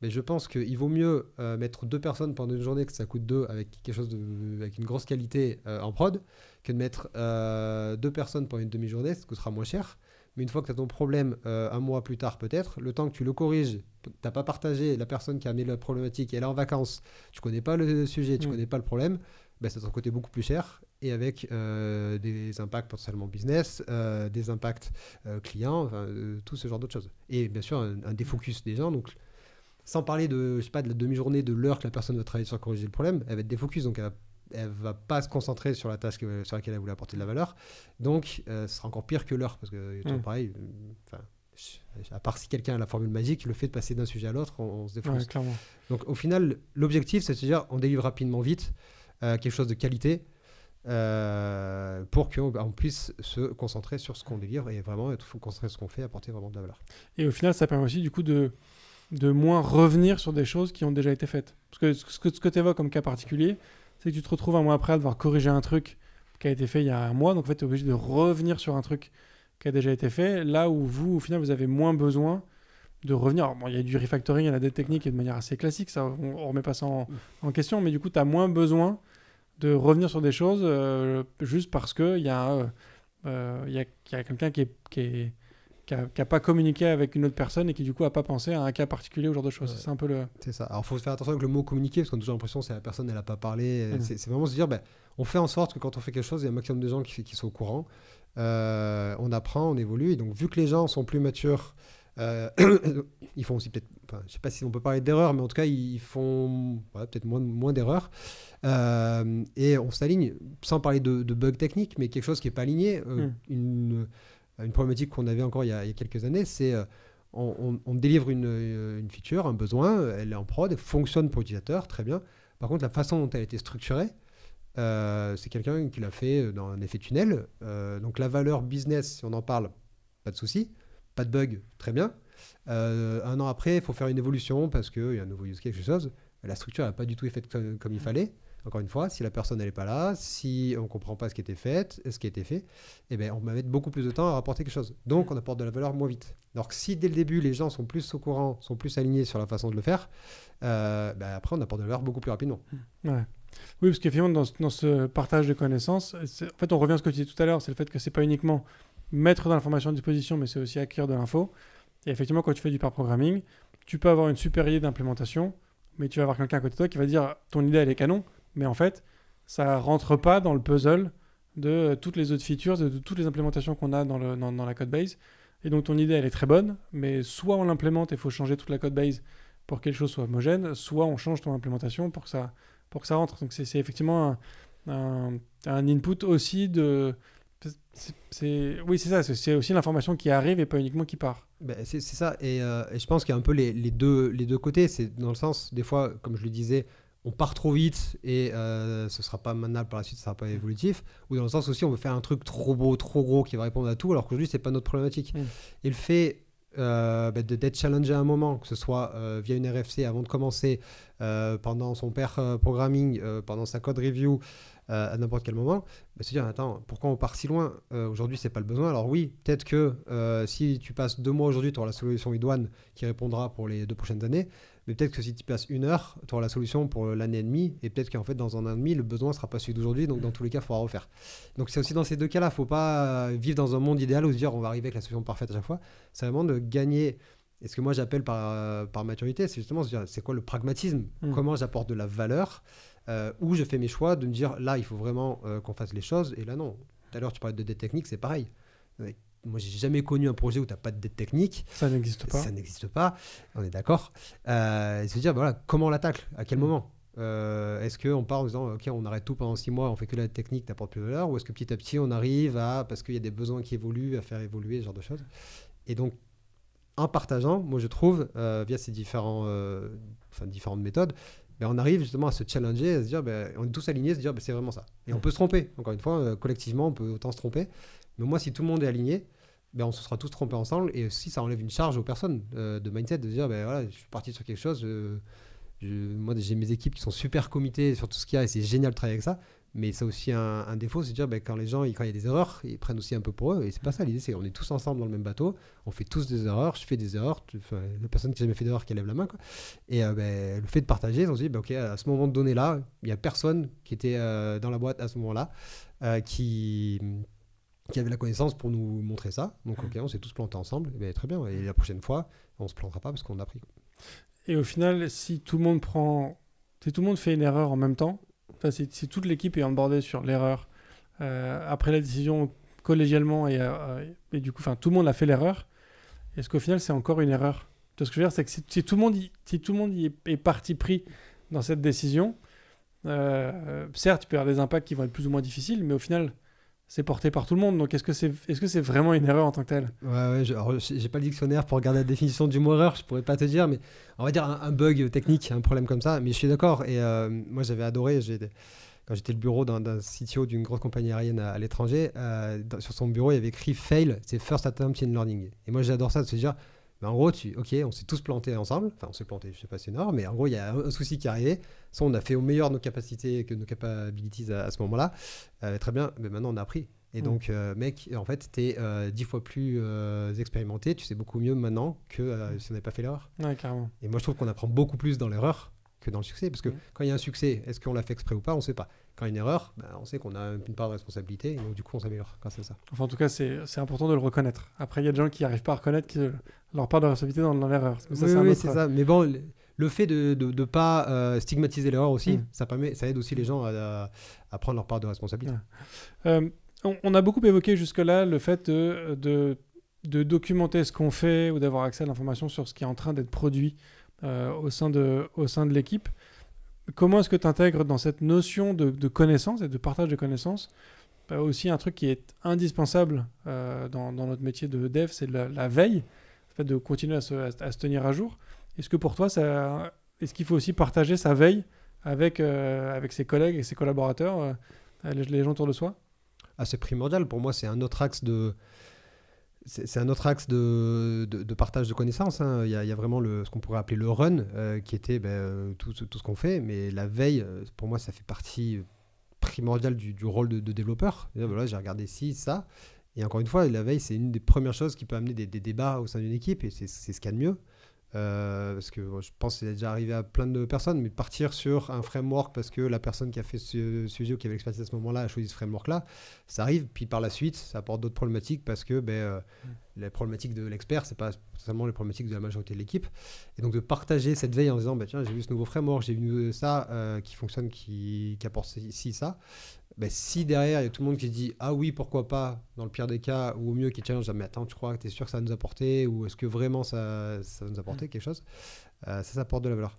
mais je pense qu'il vaut mieux mettre 2 personnes pendant une journée, que ça coûte 2 avec quelque chose avec une grosse qualité en prod, que de mettre 2 personnes pendant une demi-journée, ça coûtera moins cher. Mais une fois que tu as ton problème 1 mois plus tard peut-être, le temps que tu le corriges, tu n'as pas partagé, la personne qui a mis la problématique, elle est en vacances, tu ne connais pas le sujet, tu ne connais pas le problème, ça va te coûter beaucoup plus cher et avec des impacts potentiellement business, des impacts clients, tout ce genre d'autres choses. Et bien sûr, un défocus des gens. Donc, sans parler de la demi-journée, de l'heure que la personne va travailler sur corriger le problème, elle va être défocus, donc elle va pas se concentrer sur la tâche sur laquelle elle voulait apporter de la valeur. Donc, ce sera encore pire que l'heure, parce que pareil, à part si quelqu'un a la formule magique, le fait de passer d'un sujet à l'autre, on se défonce. Ouais, donc, au final, l'objectif, c'est de se dire, on délivre rapidement, vite, quelque chose de qualité, pour qu'on puisse se concentrer sur ce qu'on délivre et vraiment être concentrer sur ce qu'on fait, apporter vraiment de la valeur. Et au final, ça permet aussi du coup de moins revenir sur des choses qui ont déjà été faites. Parce que ce que tu évoques comme cas particulier, c'est que tu te retrouves 1 mois après à devoir corriger un truc qui a été fait il y a 1 mois. Donc en fait, tu es obligé de revenir sur un truc qui a déjà été fait. Là où vous, au final, vous avez moins besoin de revenir. Alors, bon, il y a du refactoring, il y a des techniques et de manière assez classique, ça, on remet pas ça en question, mais du coup, tu as moins besoin de revenir sur des choses juste parce qu'il y a, y a quelqu'un qui a pas communiqué avec une autre personne et qui du coup a pas pensé à un cas particulier ou ce genre de choses. Ouais. C'est un peu le... C'est ça. Alors, il faut faire attention avec le mot communiquer, parce qu'on a toujours l'impression que c'est la personne, elle n'a pas parlé. C'est vraiment se dire, on fait en sorte que quand on fait quelque chose, il y a un maximum de gens qui sont au courant. On apprend, on évolue. Et donc, vu que les gens sont plus matures, ils font aussi peut-être, je ne sais pas si on peut parler d'erreurs, mais en tout cas, ils font peut-être moins d'erreurs. Et on s'aligne, sans parler de bugs techniques, mais quelque chose qui n'est pas aligné. Une problématique qu'on avait encore il y a quelques années, c'est on délivre une feature, un besoin, elle est en prod, elle fonctionne pour l'utilisateur, très bien. Par contre, la façon dont elle a été structurée, c'est quelqu'un qui l'a fait dans un effet tunnel. Donc la valeur business, si on en parle, pas de souci, pas de bug, très bien. Un an après, il faut faire une évolution parce qu'il y a un nouveau use case, quelque chose. La structure n'a pas du tout été faite comme il fallait. Encore une fois, si la personne n'est pas là, si on ne comprend pas ce qui a été fait, on va mettre beaucoup plus de temps à rapporter quelque chose. Donc, on apporte de la valeur moins vite. Alors que si dès le début, les gens sont plus au courant, sont plus alignés sur la façon de le faire, après, on apporte de la valeur beaucoup plus rapidement. Ouais. Oui, parce qu'effectivement, dans ce partage de connaissances, en fait, on revient à ce que tu disais tout à l'heure, c'est le fait que c'est pas uniquement mettre de l'information à disposition, mais c'est aussi acquérir de l'info. Et effectivement, quand tu fais du pair programming, tu peux avoir une super idée d'implémentation, mais tu vas avoir quelqu'un à côté de toi qui va dire ton idée, elle est canon, mais en fait, ça rentre pas dans le puzzle de toutes les autres features, de toutes les implémentations qu'on a dans la codebase. Et donc, ton idée, elle est très bonne, mais soit on l'implémente et il faut changer toute la codebase pour que quelque chose soit homogène, soit on change ton implémentation pour que ça rentre. Donc, c'est effectivement un input aussi de... Oui, c'est ça, c'est aussi l'information qui arrive et pas uniquement qui part. C'est ça, et je pense qu'il y a un peu les deux côtés. C'est dans le sens, des fois, comme je le disais, on part trop vite et ce sera pas maintenable par la suite, ce sera pas évolutif. Ou dans le sens aussi, on veut faire un truc trop beau, trop gros qui va répondre à tout, alors qu'aujourd'hui, c'est pas notre problématique. Et le fait d'être challengé à un moment, que ce soit via une RFC avant de commencer, pendant son pair programming, pendant sa code review, à n'importe quel moment, se dire attends, pourquoi on part si loin, aujourd'hui c'est pas le besoin. Alors oui, peut-être que si tu passes 2 mois aujourd'hui, tu auras la solution idoine qui répondra pour les 2 prochaines années, mais peut-être que si tu passes 1 heure, tu auras la solution pour l'année et demie, et peut-être qu'en fait dans un an et demi le besoin sera pas celui d'aujourd'hui, donc dans tous les cas il faudra refaire. Donc c'est aussi dans ces deux cas là, faut pas vivre dans un monde idéal où se dire on va arriver avec la solution parfaite à chaque fois. C'est vraiment de gagner. Et ce que moi j'appelle par maturité, c'est justement se dire c'est quoi le pragmatisme, comment j'apporte de la valeur, où je fais mes choix, de me dire là il faut vraiment qu'on fasse les choses, et là non. Tout à l'heure tu parlais de dette technique, c'est pareil. Moi j'ai jamais connu un projet où tu n'as pas de dette technique. Ça n'existe pas. Ça n'existe pas, on est d'accord. Et se dire voilà, comment on l'attaque, à quel moment. Est-ce qu'on part en disant ok on arrête tout pendant 6 mois, on fait que la dette technique, n'apporte plus de valeur, ou est-ce que petit à petit on arrive à, parce qu'il y a des besoins qui évoluent, à faire évoluer ce genre de choses. Et donc en partageant, moi je trouve, via ces différentes méthodes, on arrive justement à se challenger, à se dire, on est tous alignés, à se dire, c'est vraiment ça. Et on peut se tromper, encore une fois, collectivement, on peut autant se tromper. Mais moi, si tout le monde est aligné, on se sera tous trompés ensemble. Et aussi, ça enlève une charge aux personnes de mindset, de se dire, voilà, je suis parti sur quelque chose. Moi, j'ai mes équipes qui sont super committées sur tout ce qu'il y a, et c'est génial de travailler avec ça. Mais c'est aussi un défaut, c'est de dire quand les gens, quand il y a des erreurs, ils prennent aussi un peu pour eux. Et c'est pas ça l'idée, c'est on est tous ensemble dans le même bateau, on fait tous des erreurs, je fais des erreurs, la personne qui n'a jamais fait d'erreur qui lève la main, quoi. Et le fait de partager, on se dit ok, à ce moment donné là, il y a personne qui était dans la boîte à ce moment-là qui avait la connaissance pour nous montrer ça. Donc ok, on s'est tous plantés ensemble, et très bien. Et la prochaine fois, on se plantera pas parce qu'on a appris, quoi. Et au final, si tout le monde fait une erreur en même temps, si toute l'équipe est onboardée sur l'erreur, après la décision collégialement et du coup, tout le monde a fait l'erreur, est-ce qu'au final c'est encore une erreur? Ce que je veux dire, c'est que si tout le monde y est parti pris dans cette décision, certes, il peut y avoir des impacts qui vont être plus ou moins difficiles, mais au final, c'est porté par tout le monde. Donc, est-ce que c'est vraiment une erreur en tant que telle? Ouais, alors, j'ai pas le dictionnaire pour regarder la définition du mot erreur, je pourrais pas te dire, mais on va dire un bug technique, un problème comme ça. Mais je suis d'accord. Et moi, j'avais adoré. Quand j'étais le bureau d'un CTO d'une grosse compagnie aérienne à l'étranger, sur son bureau, il y avait écrit fail, c'est first attempt in learning. Et moi, j'adore ça, de se dire, en gros, ok, on s'est tous plantés ensemble. Enfin, on s'est plantés, je sais pas si c'est une erreur, mais en gros, il y a un souci qui est arrivé. Ça, on a fait au meilleur de nos capacités, que nos capabilities à ce moment-là. Très bien, mais maintenant, on a appris. Et donc, mec, en fait, tu es 10 fois plus expérimenté, tu sais beaucoup mieux maintenant que si on n'avait pas fait l'erreur. Ouais, carrément. Et moi, je trouve qu'on apprend beaucoup plus dans l'erreur que dans le succès. Parce que quand il y a un succès, est-ce qu'on l'a fait exprès ou pas? On ne sait pas. Quand il y a une erreur, on sait qu'on a une part de responsabilité. Et donc, du coup, on s'améliore grâce à ça. Enfin, en tout cas, c'est important de le reconnaître. Après, il y a des gens qui n'arrivent pas à reconnaître leur part de responsabilité dans l'erreur. Mais ça, Oui, c'est ça. Mais bon, le fait de ne pas stigmatiser l'erreur aussi, ça aide aussi les gens à prendre leur part de responsabilité. On a beaucoup évoqué jusque-là le fait de documenter ce qu'on fait ou d'avoir accès à l'information sur ce qui est en train d'être produit au sein de l'équipe. Comment est-ce que tu intègres dans cette notion de connaissance et de partage de connaissances aussi un truc qui est indispensable dans notre métier de dev, c'est la veille, le fait de continuer à se tenir à jour. Est-ce que pour toi, est-ce qu'il faut aussi partager sa veille avec ses collègues et ses collaborateurs, les gens autour de soi? C'est primordial. Pour moi, c'est un autre axe de partage de connaissances. Il y a vraiment ce qu'on pourrait appeler le run, qui était tout ce qu'on fait. Mais la veille, pour moi, ça fait partie primordiale du rôle de développeur. Et là, voilà, j'ai regardé ci, ça. Et encore une fois, la veille, c'est une des premières choses qui peut amener des débats au sein d'une équipe. Et c'est ce qu'il y a de mieux. Parce que je pense que c'est déjà arrivé à plein de personnes, mais partir sur un framework parce que la personne qui a fait ce sujet ou qui avait l'expertise à ce moment-là a choisi ce framework-là, ça arrive. Puis par la suite, ça apporte d'autres problématiques parce que les problématiques de l'expert, c'est pas seulement les problématiques de la majorité de l'équipe. Et donc de partager cette veille en disant, tiens, j'ai vu ce nouveau framework, j'ai vu ça qui fonctionne, qui apporte ci, ça. Si derrière, il y a tout le monde qui se dit « Ah oui, pourquoi pas ?» dans le pire des cas, ou au mieux qui challenge « Mais attends, tu crois que tu es sûr que ça va nous apporter ?» ou « Est-ce que vraiment ça va nous apporter quelque chose ?» Ça apporte de la valeur.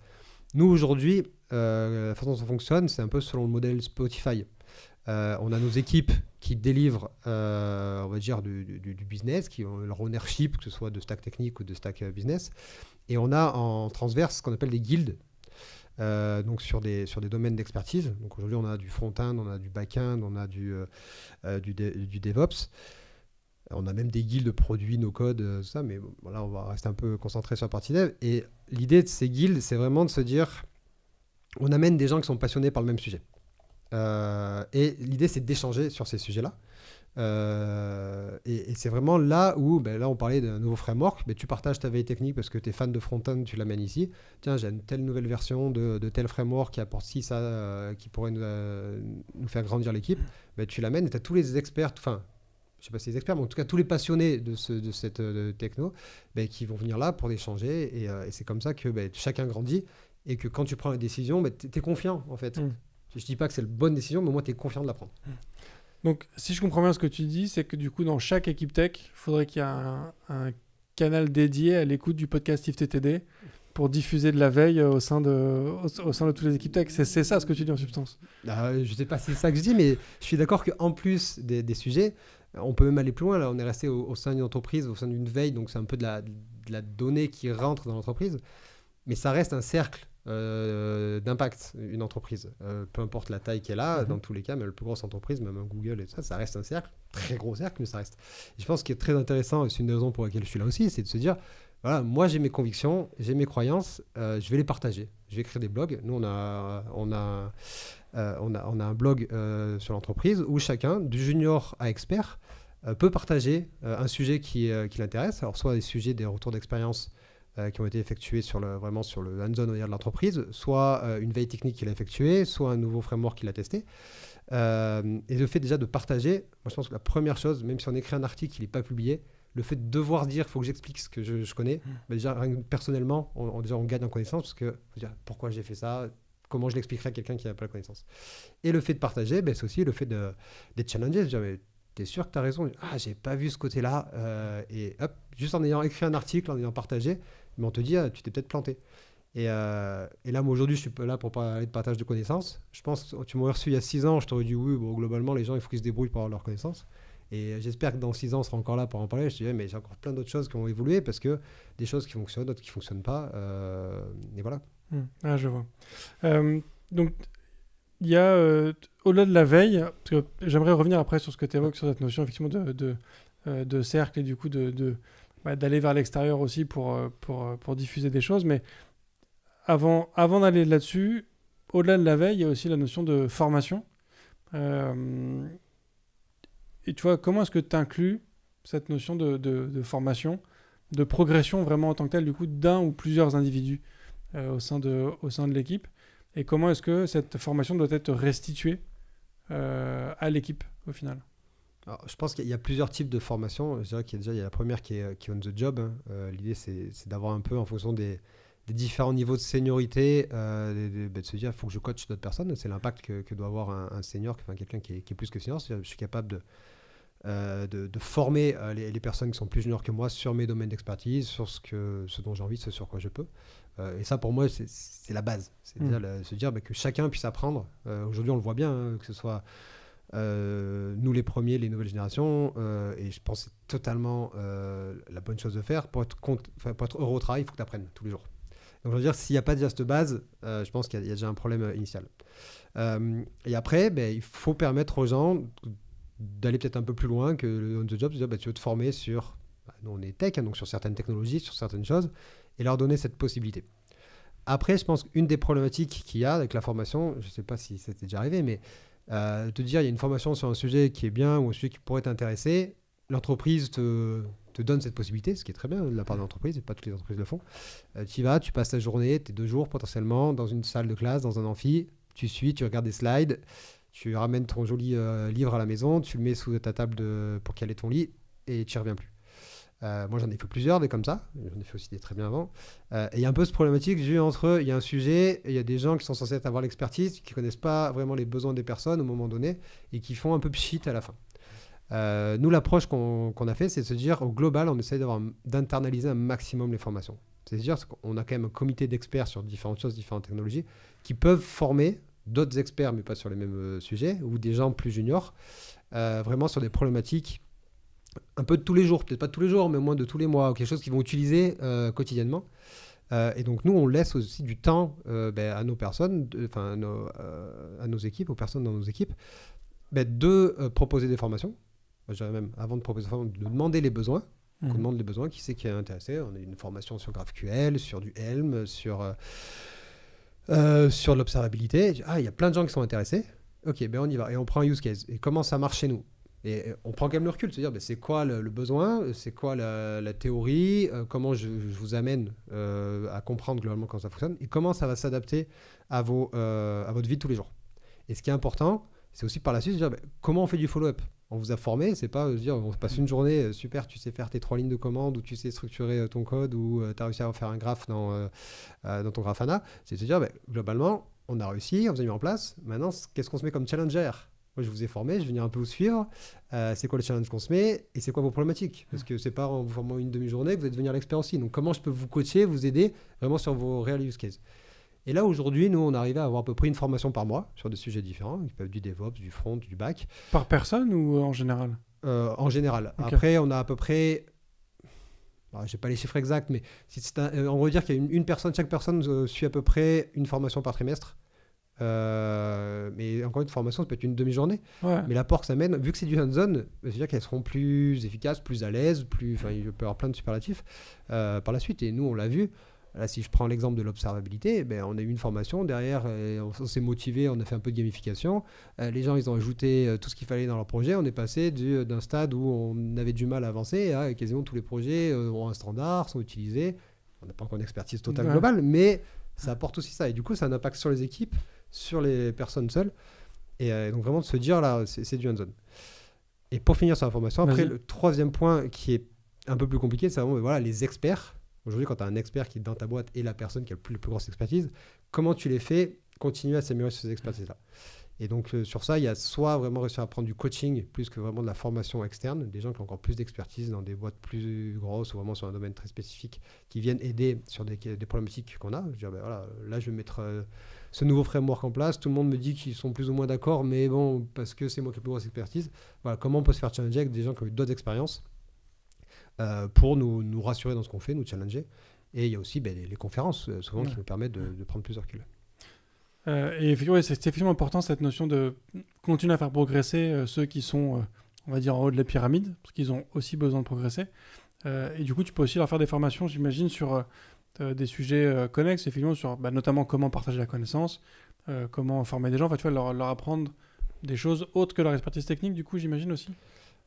Nous, aujourd'hui, la façon dont ça fonctionne, c'est un peu selon le modèle Spotify. On a nos équipes qui délivrent, on va dire, du business, qui ont leur ownership, que ce soit de stack technique ou de stack business. Et on a en transverse ce qu'on appelle des guildes. Donc sur des domaines d'expertise. Donc aujourd'hui, on a du front-end, on a du back-end, on a du DevOps. On a même des guildes de produits, no-code, ça. Mais bon, là, on va rester un peu concentré sur la partie dev. Et l'idée de ces guildes, c'est vraiment de se dire, on amène des gens qui sont passionnés par le même sujet. Et l'idée, c'est d'échanger sur ces sujets-là. Et c'est vraiment là où, là on parlait d'un nouveau framework, tu partages ta veille technique parce que tu es fan de front-end, tu l'amènes ici. Tiens, j'ai une telle nouvelle version de tel framework qui apporte ci, ça, qui pourrait nous faire grandir l'équipe. Tu l'amènes et tu as tous les experts, enfin, je sais pas si les experts, mais en tout cas tous les passionnés de cette techno qui vont venir là pour échanger. Et c'est comme ça que chacun grandit et que quand tu prends la décision, tu es confiant en fait. Je dis pas que c'est la bonne décision, mais au moins tu es confiant de la prendre. Donc, si je comprends bien ce que tu dis, c'est que du coup, dans chaque équipe tech, il faudrait qu'il y ait un canal dédié à l'écoute du podcast IFTTD pour diffuser de la veille au sein de toutes les équipes tech. C'est ça ce que tu dis en substance. Je ne sais pas si c'est ça que je dis, mais je suis d'accord qu'en plus des sujets, on peut même aller plus loin. Là, on est resté au sein d'une entreprise, au sein d'une veille, donc c'est un peu de la donnée qui rentre dans l'entreprise. Mais ça reste un cercle d'impact, une entreprise. Peu importe la taille qu'elle a, dans tous les cas, mais la plus grosse entreprise, même un Google et tout ça, ça reste un cercle, très gros cercle, mais ça reste. Et je pense qu'il est très intéressant, et c'est une des raisons pour laquelle je suis là aussi, c'est de se dire, voilà, moi j'ai mes convictions, j'ai mes croyances, je vais les partager. Je vais écrire des blogs. Nous, on a un blog sur l'entreprise où chacun, du junior à expert, peut partager un sujet qui l'intéresse. Alors, soit des sujets, des retours d'expérience qui ont été effectués vraiment sur le hands-on de l'entreprise, soit une veille technique qu'il a effectuée, soit un nouveau framework qu'il a testé. Et le fait déjà de partager, moi je pense que la première chose, même si on écrit un article qui n'est pas publié, le fait de devoir dire, il faut que j'explique ce que je connais, déjà personnellement, on gagne en connaissance, parce que faut dire pourquoi j'ai fait ça, comment je l'expliquerai à quelqu'un qui n'a pas la connaissance. Et le fait de partager, c'est aussi le fait d'être challengé, de dire, mais t'es sûr que tu as raison, j'ai pas vu ce côté-là, et hop, juste en ayant écrit un article, en ayant partagé, mais on te dit, tu t'es peut-être planté. Et là, moi, aujourd'hui, je suis là pour parler de partage de connaissances. Je pense que tu m'aurais reçu il y a 6 ans, je t'aurais dit oui, globalement, les gens, il faut qu'ils se débrouillent pour avoir leurs connaissances. Et j'espère que dans 6 ans, on sera encore là pour en parler. Je te dis, mais j'ai encore plein d'autres choses qui ont évolué parce que des choses qui fonctionnent, d'autres qui ne fonctionnent pas. Et voilà. Je vois. Donc, il y a, au-delà de la veille, parce que j'aimerais revenir après sur ce que tu évoques, sur cette notion effectivement de cercle et du coup d'aller vers l'extérieur aussi pour diffuser des choses. Mais avant d'aller là-dessus, au-delà de la veille, il y a aussi la notion de formation. Et tu vois, comment est-ce que tu inclus cette notion de formation, de progression vraiment en tant que telle, du coup, d'un ou plusieurs individus au sein de l'équipe? Et comment est-ce que cette formation doit être restituée à l'équipe, au final? Alors, je pense qu'il y a plusieurs types de formations. Je dirais qu'il y a la première qui est on the job, hein. L'idée, c'est d'avoir un peu, en fonction des différents niveaux de seniorité, de se dire, il faut que je coach d'autres personnes. C'est l'impact que doit avoir un senior, enfin, quelqu'un qui est plus que senior. C'est-à-dire, je suis capable de former les personnes qui sont plus juniors que moi sur mes domaines d'expertise, sur ce dont j'ai envie, ce sur quoi je peux. Et ça, pour moi, c'est la base. C'est déjà se dire que chacun puisse apprendre. Aujourd'hui, on le voit bien, hein, que ce soit nous les premiers, les nouvelles générations, et je pense que c'est totalement la bonne chose de faire. Pour être heureux au travail, il faut que tu apprennes tous les jours. Donc, je veux dire, s'il n'y a pas déjà cette base, je pense qu'il y a déjà un problème initial. Et après, il faut permettre aux gens d'aller peut-être un peu plus loin que le on the job, c'est-à-dire tu veux te former sur, nous on est tech, hein, donc sur certaines technologies, sur certaines choses, et leur donner cette possibilité. Après, je pense qu'une des problématiques qu'il y a avec la formation, je ne sais pas si c'était déjà arrivé, mais te dire il y a une formation sur un sujet qui est bien ou un sujet qui pourrait t'intéresser, l'entreprise te donne cette possibilité, ce qui est très bien de la part de l'entreprise, et pas toutes les entreprises le font. Tu y vas, tu passes ta journée, tes 2 jours potentiellement dans une salle de classe, dans un amphi, tu suis, tu regardes des slides, tu ramènes ton joli livre à la maison, tu le mets sous ta table pour caler ton lit et tu n'y reviens plus. Moi, j'en ai fait plusieurs des comme ça. J'en ai fait aussi des très bien avant. Et il y a un peu ce problématique j'ai eu entre eux. Il y a un sujet, il y a des gens qui sont censés avoir l'expertise, qui ne connaissent pas vraiment les besoins des personnes au moment donné et qui font un peu pchit à la fin. Nous, l'approche qu'on a fait, c'est de se dire, au global, on essaie d'internaliser un maximumum les formations. C'est-à-dire qu'on a quand même un comité d'experts sur différentes choses, différentes technologies, qui peuvent former d'autres experts, mais pas sur les mêmes sujets, ou des gens plus juniors, vraiment sur des problématiques un peu de tous les jours, peut-être pas de tous les jours, mais au moins de tous les mois, ou quelque chose qu'ils vont utiliser quotidiennement. Et donc nous, on laisse aussi du temps à nos personnes, à nos équipes, aux personnes dans nos équipes, de proposer des formations. Moi, je dirais même, avant de proposer des formations, de demander les besoins. On demande les besoins, qui c'est qui est intéressé. On a une formation sur GraphQL, sur du Helm, sur l'observabilité. Il y a plein de gens qui sont intéressés. Ok, on y va. Et on prend un use case. Et comment ça marche chez nous? Et on prend quand même le recul, c'est-à-dire c'est quoi le besoin, c'est quoi la théorie, comment je vous amène à comprendre globalement comment ça fonctionne, et comment ça va s'adapter à votre vie de tous les jours. Et ce qui est important, c'est aussi par la suite de dire comment on fait du follow-up. On vous a formé, c'est pas dire on passe une journée, super, tu sais faire tes 3 lignes de commande, ou tu sais structurer ton code, ou tu as réussi à faire un graphe dans ton Grafana. C'est de se dire globalement, on a réussi, on vous a mis en place, maintenant qu'est-ce qu'on se met comme challenger? Moi, je vous ai formé, je vais venir un peu vous suivre. C'est quoi le challenge qu'on se met et c'est quoi vos problématiques? Parce que c'est pas en vous formant une demi-journée que vous allez devenir l'expert aussi. Donc, comment je peux vous coacher, vous aider vraiment sur vos real use cases? Et là, aujourd'hui, nous, on arrive à avoir à peu près une formation par mois sur des sujets différents, qui peuvent être du DevOps, du front, du back. Par personne ou en général? En général. Okay. Après, on a à peu près... je n'ai pas les chiffres exacts, mais on va dire qu'il y a une personne, chaque personne suit à peu près une formation par trimestre. Mais encore une formation, ça peut être une demi-journée. Ouais. Mais l'apport que ça mène, vu que c'est du hands-on, c'est-à-dire qu'elles seront plus efficaces, plus à l'aise, il peut y avoir plein de superlatifs par la suite. Et nous, on l'a vu. Là, si je prends l'exemple de l'observabilité, on a eu une formation derrière, on s'est motivé, on a fait un peu de gamification. Les gens, ils ont ajouté tout ce qu'il fallait dans leur projet. On est passé d'un stade où on avait du mal à avancer à quasiment tous les projets ont un standard, sont utilisés. On n'a pas encore une expertise totale globale, mais ça apporte aussi ça. Et du coup, ça a un impact sur les équipes, sur les personnes seules. Et donc vraiment de se dire, là, c'est du hands-on. Et pour finir sur la formation, après, le troisième point qui est un peu plus compliqué, c'est vraiment les experts. Aujourd'hui, quand tu as un expert qui est dans ta boîte et la personne qui a le plus grosse expertise, comment tu les fais continuer à s'améliorer sur ces expertises-là? Et donc, sur ça, il y a soit vraiment réussir à prendre du coaching plus que vraiment de la formation externe, des gens qui ont encore plus d'expertise dans des boîtes plus grosses ou vraiment sur un domaine très spécifique qui viennent aider sur des problématiques qu'on a. Je veux dire, là, je vais mettre ce nouveau framework en place. Tout le monde me dit qu'ils sont plus ou moins d'accord, mais bon, parce que c'est moi qui ai la plus grosse expertise. Voilà, comment on peut se faire challenger avec des gens qui ont eu d'autres expériences pour nous rassurer dans ce qu'on fait, nous challenger. Et il y a aussi les conférences, souvent, qui nous permettent de prendre plus de recul. Et effectivement, c'est effectivement important cette notion de continuer à faire progresser ceux qui sont, on va dire, en haut de la pyramide, parce qu'ils ont aussi besoin de progresser. Et du coup, tu peux aussi leur faire des formations, j'imagine, sur des sujets connexes, effectivement, sur notamment comment partager la connaissance, comment former des gens, tu vois, leur apprendre des choses autres que leur expertise technique, du coup, j'imagine aussi.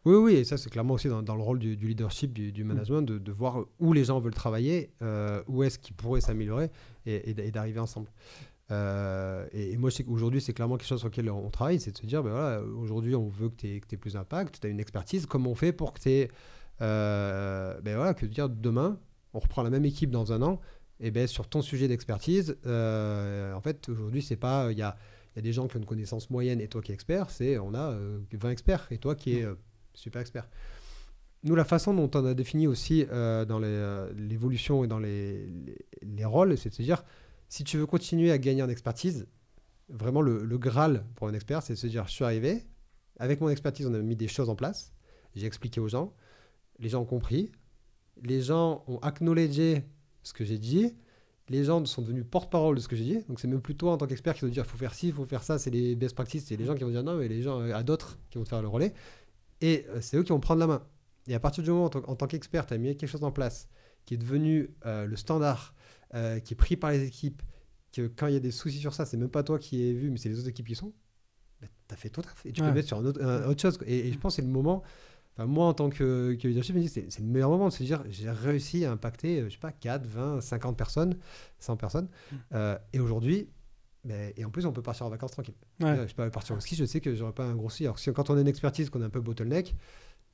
Oui, et ça c'est clairement aussi dans le rôle du leadership, du management, de voir où les gens veulent travailler, où est-ce qu'ils pourraient s'améliorer et d'arriver ensemble. Et moi je sais qu'aujourd'hui c'est clairement quelque chose sur lequel on travaille, c'est de se dire ben voilà, aujourd'hui on veut que tu aies plus d'impact, tu as une expertise, comment on fait pour que tu aies ben voilà, que de dire demain on reprend la même équipe dans un an, et ben sur ton sujet d'expertise, en fait aujourd'hui c'est pas, il y a des gens qui ont une connaissance moyenne et toi qui es expert, on a 20 experts et toi qui es super expert. Nous, la façon dont on a défini aussi dans l'évolution et dans les rôles, c'est de se dire, si tu veux continuer à gagner en expertise, vraiment le Graal pour un expert, c'est de se dire, je suis arrivé, avec mon expertise, on a mis des choses en place, j'ai expliqué aux gens, les gens ont compris, les gens ont acknowledgé ce que j'ai dit, les gens sont devenus porte-parole de ce que j'ai dit, donc c'est même plutôt en tant qu'expert qui vont dire, il faut faire ci, il faut faire ça, c'est les best practices, c'est les gens qui vont dire non, mais les gens, à d'autres qui vont te faire le relais, et c'est eux qui vont prendre la main. Et à partir du moment où, en tant qu'expert, tu as mis quelque chose en place qui est devenu le standard, qui est pris par les équipes, que quand il y a des soucis sur ça, c'est même pas toi qui es vu, mais c'est les autres équipes qui sont, bah, tu as fait ton taf. Et tu peux mettre sur autre chose. Et je pense que c'est le moment, moi en tant que leadership, je me dis, c'est le meilleur moment de se dire, j'ai réussi à impacter, je sais pas, 4, 20, 50 personnes, 100 personnes. Et aujourd'hui, et en plus, on peut partir en vacances tranquille. Je peux partir au ski, je sais que j'aurai pas un gros souci. Alors quand on a une expertise, qu'on a un peu bottleneck,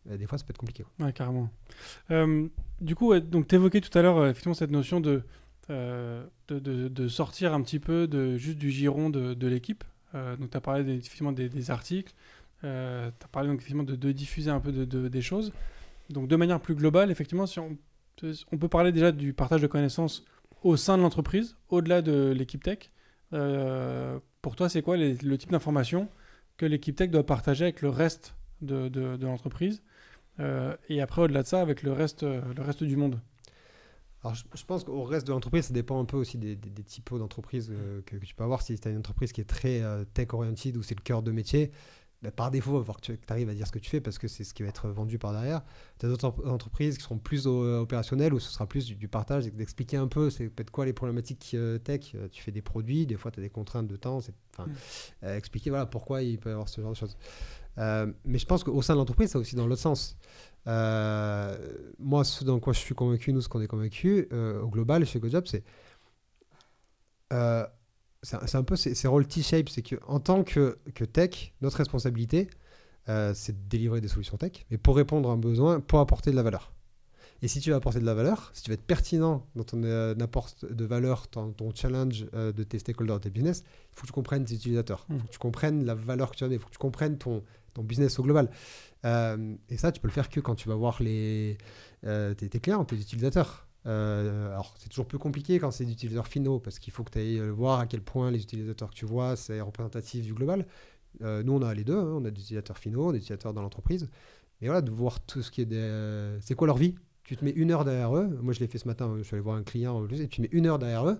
des fois, ça peut être compliqué. Ouais, carrément. Du coup, donc tu évoquais tout à l'heure effectivement cette notion de sortir un petit peu juste du giron de l'équipe. Donc tu as parlé effectivement des articles, tu as parlé donc, effectivement de diffuser un peu des choses. Donc de manière plus globale, effectivement, si on peut parler déjà du partage de connaissances au sein de l'entreprise, au-delà de l'équipe tech. Pour toi, c'est quoi le type d'information que l'équipe tech doit partager avec le reste de l'entreprise et après, au-delà de ça, avec le reste du monde? Alors, je pense qu'au reste de l'entreprise, ça dépend un peu aussi des typos d'entreprise que tu peux avoir. Si tu as une entreprise qui est très tech-oriented, où c'est le cœur de métier, par défaut, il va falloir que tu arrives à dire ce que tu fais parce que c'est ce qui va être vendu par derrière. Tu as d'autres entreprises qui seront plus opérationnelles où ce sera plus du partage, d'expliquer un peu c'est peut-être quoi les problématiques tech. Tu fais des produits, des fois tu as des contraintes de temps. Expliquer voilà, pourquoi il peut y avoir ce genre de choses. Mais je pense qu'au sein de l'entreprise, c'est aussi dans l'autre sens. Moi, ce dans quoi je suis convaincu, nous, ce qu'on est convaincu au global chez GoJob, c'est un peu ces rôles T-shape. C'est qu'en tant que tech, notre responsabilité, c'est de délivrer des solutions tech, mais pour répondre à un besoin, pour apporter de la valeur. Et si tu veux apporter de la valeur, si tu veux être pertinent dans ton apport de valeur, ton challenge de tes stakeholders, de tes business, il faut que tu comprennes tes utilisateurs. Il faut que tu comprennes la valeur que tu as, il faut que tu comprennes ton business au global. Et ça, tu peux le faire que quand tu vas voir tes clients, tes utilisateurs. Alors, c'est toujours plus compliqué quand c'est des utilisateurs finaux, parce qu'il faut que tu ailles voir à quel point les utilisateurs que tu vois, c'est représentatif du global. Nous, on a les deux. On a des utilisateurs finaux, des utilisateurs dans l'entreprise. Mais voilà, de voir tout ce qui est c'est quoi leur vie. Tu te mets 1 heure derrière eux. Moi, je l'ai fait ce matin. Je suis allé voir un client. Et tu mets 1 heure derrière eux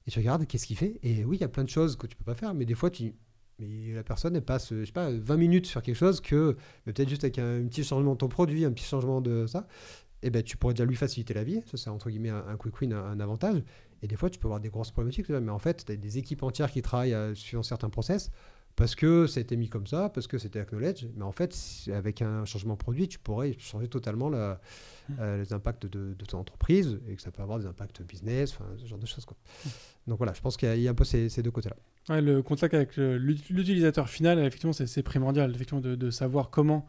et tu regardes qu'est-ce qu'il fait. Et oui, il y a plein de choses que tu peux pas faire. Mais des fois, mais la personne, elle passe, je sais pas, 20 minutes sur quelque chose que peut-être juste avec un petit changement de ton produit, un petit changement de ça, et ben tu pourrais déjà lui faciliter la vie. Ça, c'est entre guillemets un quick win, un avantage. Et des fois, tu peux avoir des grosses problématiques. Mais en fait, tu as des équipes entières qui travaillent sur certains process. Parce que ça a été mis comme ça, parce que c'était acknowledge. Mais en fait, avec un changement de produit, tu pourrais changer totalement les impacts de ton entreprise et que ça peut avoir des impacts business, ce genre de choses, quoi. Donc voilà, je pense qu'il y a un peu ces deux côtés-là. Ouais, le contact avec l'utilisateur final, effectivement, c'est primordial effectivement, de savoir comment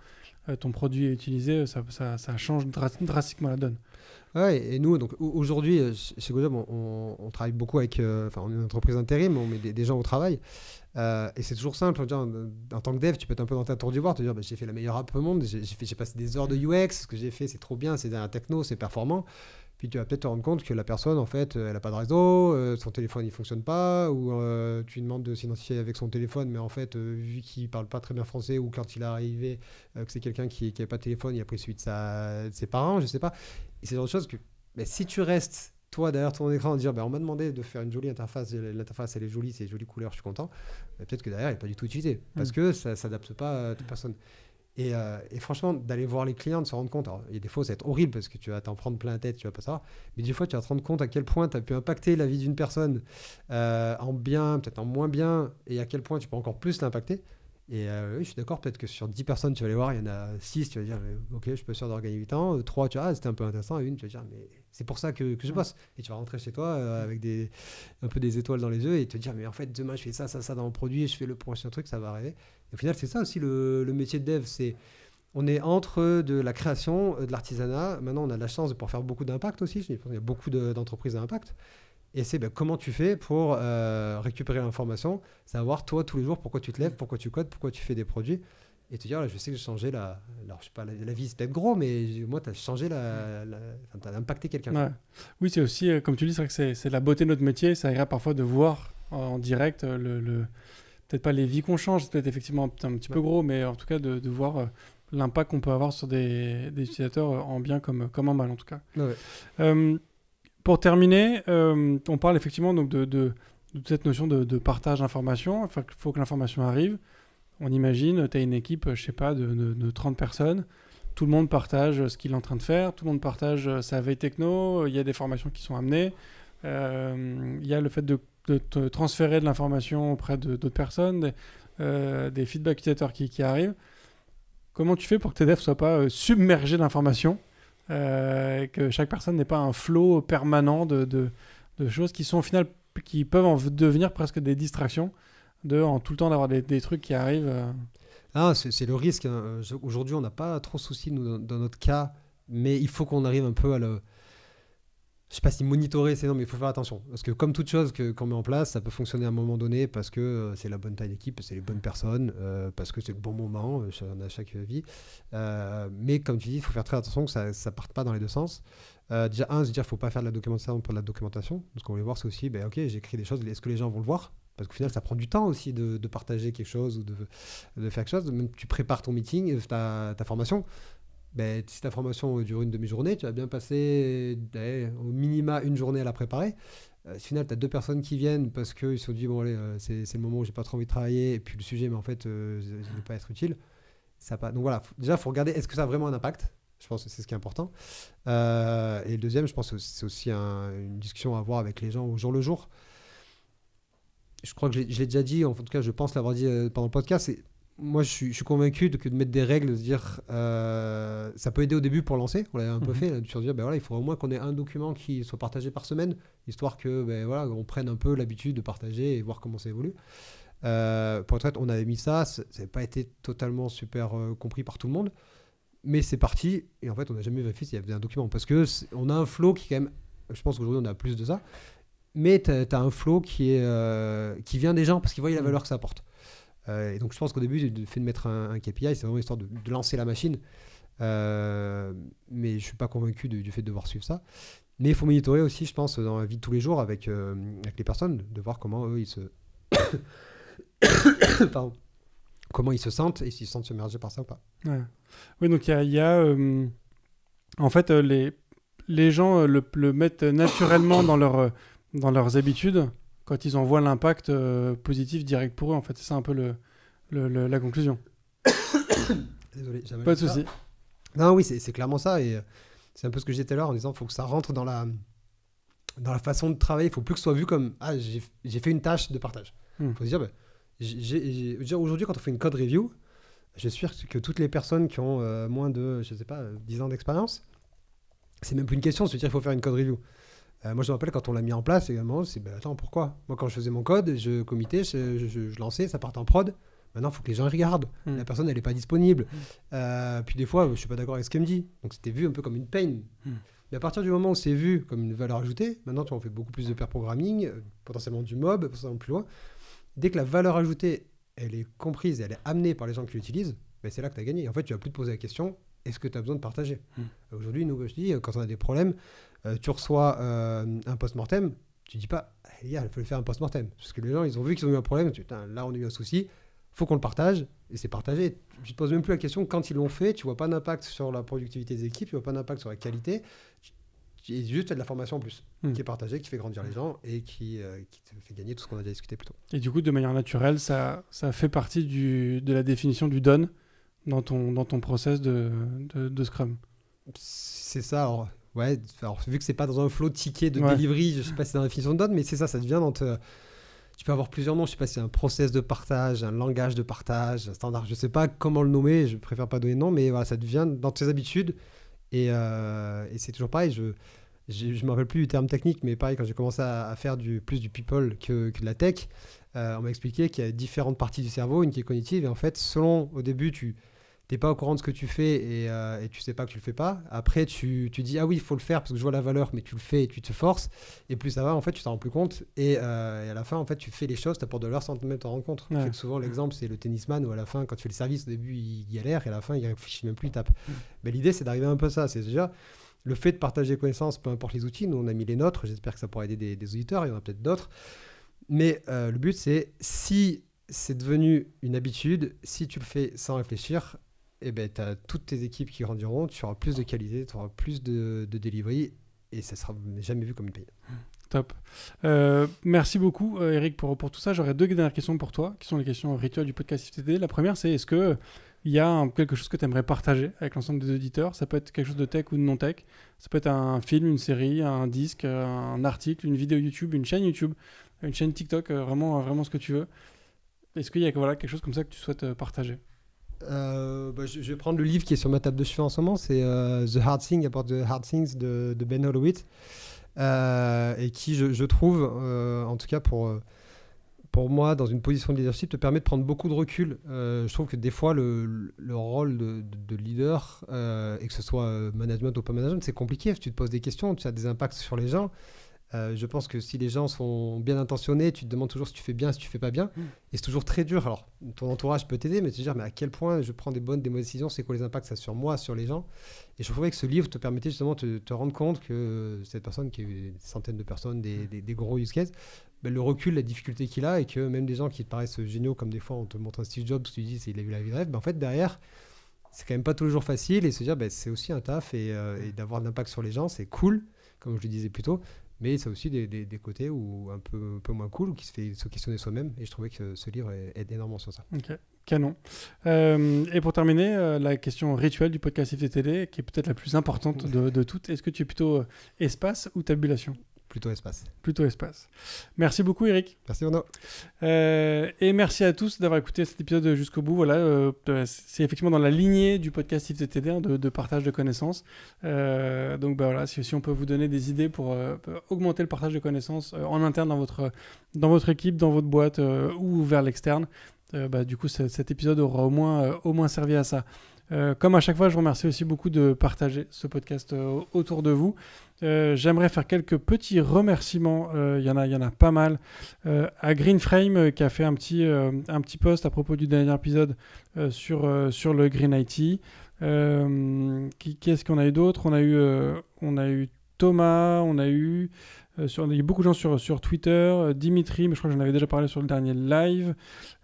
ton produit est utilisé. Ça change drastiquement la donne. Ouais, et nous, donc, aujourd'hui, chez GoJob, on travaille beaucoup avec... on est une entreprise intérim, on met des gens au travail. Et c'est toujours simple. En tant que dev, tu peux être un peu dans ta tour d'ivoire, te dire j'ai fait la meilleure app au monde, j'ai passé des heures de UX, ce que j'ai fait, c'est trop bien, c'est un techno, c'est performant. Puis tu vas peut-être te rendre compte que la personne, en fait, elle n'a pas de réseau, son téléphone, il ne fonctionne pas, ou tu lui demandes de s'identifier avec son téléphone, mais en fait, vu qu'il ne parle pas très bien français, ou quand il est arrivé, que c'est quelqu'un qui n'avait pas de téléphone, il a pris celui de ses parents, je ne sais pas. Et c'est le genre de choses que si tu restes, toi, derrière ton écran, dire on m'a demandé de faire une jolie interface, l'interface, elle est jolie, c'est jolies couleurs, je suis content, peut-être que derrière, elle n'est pas du tout utilisée, parce que ça ne s'adapte pas à toute personne. Et franchement, d'aller voir les clients, de se rendre compte, alors, il y a des fois, ça va être horrible parce que tu vas t'en prendre plein la tête, tu vas pas savoir, mais des fois, tu vas te rendre compte à quel point tu as pu impacter la vie d'une personne en bien, peut-être en moins bien, et à quel point tu peux encore plus l'impacter. Et oui, je suis d'accord, peut-être que sur 10 personnes, tu vas les voir, il y en a 6, tu vas dire, ok, je suis pas sûr d'avoir gagné 8 ans. 3, tu vois, c'était un peu intéressant. Et une, tu vas dire, mais c'est pour ça que je bosse. Et tu vas rentrer chez toi avec un peu des étoiles dans les yeux et te dire, mais en fait, demain, je fais ça dans mon produit, je fais le prochain truc, ça va arriver. Et au final, c'est ça aussi le métier de dev. On est entre de la création, de l'artisanat. Maintenant, on a la chance de pouvoir faire beaucoup d'impact aussi. Il y a beaucoup d'entreprises à impact. Et c'est comment tu fais pour récupérer l'information, savoir toi tous les jours pourquoi tu te lèves, pourquoi tu codes, pourquoi tu fais des produits, et te dire là, je sais que j'ai changé alors je sais pas, la vie c'est peut-être gros, mais moi tu as changé t'as impacté quelqu'un. Ouais. Oui, c'est aussi, comme tu dis, c'est vrai que c'est la beauté de notre métier. C'est agréable parfois de voir en direct peut-être pas les vies qu'on change, c'est peut-être effectivement un petit peu gros, mais en tout cas de voir l'impact qu'on peut avoir sur des utilisateurs en bien comme en mal en tout cas. Ouais. Pour terminer, on parle effectivement donc de cette notion de partage d'informations. Il faut que l'information arrive. On imagine, tu as une équipe, je sais pas, de 30 personnes. Tout le monde partage ce qu'il est en train de faire. Tout le monde partage sa veille techno. Il y a des formations qui sont amenées. Il y a le fait de transférer de l'information auprès d'autres personnes, des feedbacks utilisateurs qui arrivent. Comment tu fais pour que tes devs ne soient pas submergés d'informations, que chaque personne n'ait pas un flow permanent de choses qui sont au final, qui peuvent devenir presque des distractions, en tout le temps d'avoir des trucs qui arrivent. C'est le risque. Hein. Aujourd'hui, on n'a pas trop de soucis nous, dans notre cas, mais il faut qu'on arrive un peu à le... Je sais pas si monitorer, c'est non, mais il faut faire attention. Parce que comme toute chose qu'on met en place, ça peut fonctionner à un moment donné parce que c'est la bonne taille d'équipe, c'est les bonnes personnes, parce que c'est le bon moment à chaque vie. Mais comme tu dis, il faut faire très attention que ça ne parte pas dans les deux sens. Déjà, se dire qu'il ne faut pas faire de la documentation pour de la documentation. Ce qu'on voulait voir, c'est aussi, ok, j'écris des choses, est-ce que les gens vont le voir ? Parce qu'au final, ça prend du temps aussi de partager quelque chose ou de faire quelque chose. Même tu prépares ton meeting, ta formation. Si ta formation dure une demi-journée, tu vas bien passer au minima une journée à la préparer. Au final, tu as 2 personnes qui viennent parce qu'ils se sont dit, bon allez, c'est le moment où j'ai pas trop envie de travailler, et puis le sujet, mais en fait, ne va pas être utile. Donc voilà, déjà, il faut regarder, est-ce que ça a vraiment un impact ? Je pense que c'est ce qui est important. Et le deuxième, je pense que c'est aussi une discussion à avoir avec les gens au jour le jour. Je crois que je l'ai déjà dit, en tout cas, je pense l'avoir dit pendant le podcast, moi, je suis convaincu de mettre des règles, de se dire, ça peut aider au début pour lancer. On l'avait un peu fait, sur dire, il faudrait au moins qu'on ait un document qui soit partagé par semaine, histoire que, on prenne un peu l'habitude de partager et voir comment ça évolue. Pour être honnête, on avait mis ça n'avait pas été totalement super compris par tout le monde, mais c'est parti. Et en fait, on n'a jamais vérifié s'il y avait un document, parce que on a un flow qui quand même, je pense qu'aujourd'hui, on a plus de ça, mais tu as un flow qui vient des gens parce qu'ils voient la valeur que ça apporte. Et donc je pense qu'au début, le fait de mettre un KPI, c'est vraiment histoire de lancer la machine. Mais je ne suis pas convaincu du fait de devoir suivre ça. Mais il faut monitorer aussi, je pense, dans la vie de tous les jours avec les personnes, de voir comment eux, ils se... Pardon. Comment ils se sentent et s'ils se sentent submergés par ça ou pas. Ouais. Oui, donc il y a en fait, les gens le mettent naturellement dans leurs habitudes, quand ils en voient l'impact positif direct pour eux. En fait, c'est ça un peu la conclusion. Désolé, j'avais pas de souci. Non, oui, c'est clairement ça. Et c'est un peu ce que je disais tout à l'heure en disant qu'il faut que ça rentre dans la façon de travailler. Il ne faut plus que ce soit vu comme « Ah, j'ai fait une tâche de partage ». Il faut se dire, aujourd'hui, quand on fait une code review, je suis sûr que toutes les personnes qui ont moins de, je sais pas, 10 ans d'expérience, c'est même plus une question de se dire qu'il faut faire une code review. Moi, je me rappelle quand on l'a mis en place également, c'est attends, pourquoi ? Moi, quand je faisais mon code, je committais, je lançais, ça partait en prod. Maintenant, il faut que les gens regardent. La personne, elle n'est pas disponible. Puis des fois, je ne suis pas d'accord avec ce qu'elle me dit. Donc, c'était vu un peu comme une pain. Mais à partir du moment où c'est vu comme une valeur ajoutée, maintenant, tu vois, on fait beaucoup plus de pair programming, potentiellement du mob, potentiellement plus loin. Dès que la valeur ajoutée, elle est comprise, elle est amenée par les gens qui l'utilisent, c'est là que tu as gagné. En fait, tu ne vas plus te poser la question, est-ce que tu as besoin de partager ? Aujourd'hui, nous, je dis, quand on a des problèmes, tu reçois un post-mortem, tu ne dis pas, il faut faire un post-mortem. Parce que les gens, ils ont vu qu'ils ont eu un problème, tu dis, là, on a eu un souci, il faut qu'on le partage, et c'est partagé. Tu ne te poses même plus la question, quand ils l'ont fait, tu ne vois pas d'impact sur la productivité des équipes, tu ne vois pas d'impact sur la qualité, tu juste fait de la formation en plus, qui est partagée, qui fait grandir les gens, et qui te fait gagner tout ce qu'on a déjà discuté plus tôt. Et du coup, de manière naturelle, ça fait partie de la définition du done dans ton process de Scrum. C'est ça, alors vu que c'est pas dans un flow de ticket de delivery, je sais pas si c'est dans la définition de done, mais c'est ça devient dans tu peux avoir plusieurs noms. Je sais pas si c'est un process de partage, un langage de partage, un standard. Je sais pas comment le nommer. Je préfère pas donner de nom, mais voilà, ça devient dans tes habitudes. Et c'est toujours pareil. Je me rappelle plus du terme technique, mais pareil, quand j'ai commencé à faire plus du people que de la tech, on m'a expliqué qu'il y a différentes parties du cerveau, une qui est cognitive. Et en fait, selon, au début, tu n'es pas au courant de ce que tu fais et tu sais pas que tu le fais pas. Après, tu dis, ah oui, il faut le faire parce que je vois la valeur, mais tu le fais et tu te forces. Et plus ça va, en fait, tu t'en rends plus compte. Et à la fin, en fait, tu fais les choses, tu apportes de l'heure sans même t'en rendre compte. Ouais. Souvent, l'exemple, c'est le tennisman où à la fin, quand tu fais le service, au début, il galère et à la fin, il réfléchit même plus, il tape. Mais l'idée, c'est d'arriver un peu à ça. C'est déjà le fait de partager des connaissances, peu importe les outils. Nous, on a mis les nôtres. J'espère que ça pourra aider des auditeurs. Il y en a peut-être d'autres. Mais le but, c'est si c'est devenu une habitude, si tu le fais sans réfléchir, eh ben, tu as toutes tes équipes qui grandiront, tu auras plus de qualité, tu auras plus de delivery et ça sera jamais vu comme une paye. Top. Merci beaucoup, Eric, pour tout ça. J'aurais 2 dernières questions pour toi, qui sont les questions rituelles du podcast IFTTD. La première, c'est est-ce qu'il y a quelque chose que tu aimerais partager avec l'ensemble des auditeurs? Ça peut être quelque chose de tech ou de non-tech. Ça peut être un film, une série, un disque, un article, une vidéo YouTube, une chaîne YouTube, une chaîne TikTok, vraiment ce que tu veux. Est-ce qu'il y a quelque chose comme ça que tu souhaites partager? Je vais prendre le livre qui est sur ma table de chevet en ce moment. C'est The Hard Thing About the Hard Things de Ben Horowitz. Et qui, je trouve, en tout cas pour moi, dans une position de leadership, te permet de prendre beaucoup de recul. Je trouve que des fois, le rôle de leader, et que ce soit management ou pas management, c'est compliqué. Tu te poses des questions, tu as des impacts sur les gens. Je pense que si les gens sont bien intentionnés, tu te demandes toujours si tu fais bien, si tu fais pas bien. Et c'est toujours très dur. Alors, ton entourage peut t'aider, mais te dire, mais à quel point je prends des bonnes, des mauvaises décisions, c'est quoi les impacts ça sur moi, sur les gens. Et je trouvais que ce livre te permettait justement de te rendre compte que cette personne qui a eu des centaines de personnes, des gros use cases, ben, le recul, la difficulté qu'il a, et que même des gens qui te paraissent géniaux, comme des fois on te montre un Steve Jobs, tu te dis il a eu la vie de rêve, ben, en fait derrière, c'est quand même pas toujours facile, et se dire ben, c'est aussi un taf, et d'avoir de l'impact sur les gens, c'est cool, comme je le disais plus tôt. Mais c'est aussi des côtés où un peu moins cool, où qui se fait se questionner soi-même. Et je trouvais que ce livre aide énormément sur ça. Ok, canon. Et pour terminer, la question rituelle du podcast IFTTD, qui est peut-être la plus importante de toutes. Est-ce que tu es plutôt espace ou tabulation? Plutôt espace. Plutôt espace. Merci beaucoup, Eric. Merci, Bruno. Et merci à tous d'avoir écouté cet épisode jusqu'au bout. Voilà, c'est effectivement dans la lignée du podcast IFTTD de partage de connaissances. Donc voilà, si on peut vous donner des idées pour augmenter le partage de connaissances en interne dans votre équipe, dans votre boîte ou vers l'externe, du coup cet épisode aura au moins servi à ça. Comme à chaque fois, je vous remercie aussi beaucoup de partager ce podcast autour de vous. J'aimerais faire quelques petits remerciements, il y en a pas mal, à Greenframe qui a fait un petit post à propos du dernier épisode sur le Green IT. Qui est-ce qu'on a eu d'autre? On a eu Thomas, on a eu beaucoup de gens sur Twitter, Dimitri, mais je crois que j'en avais déjà parlé sur le dernier live.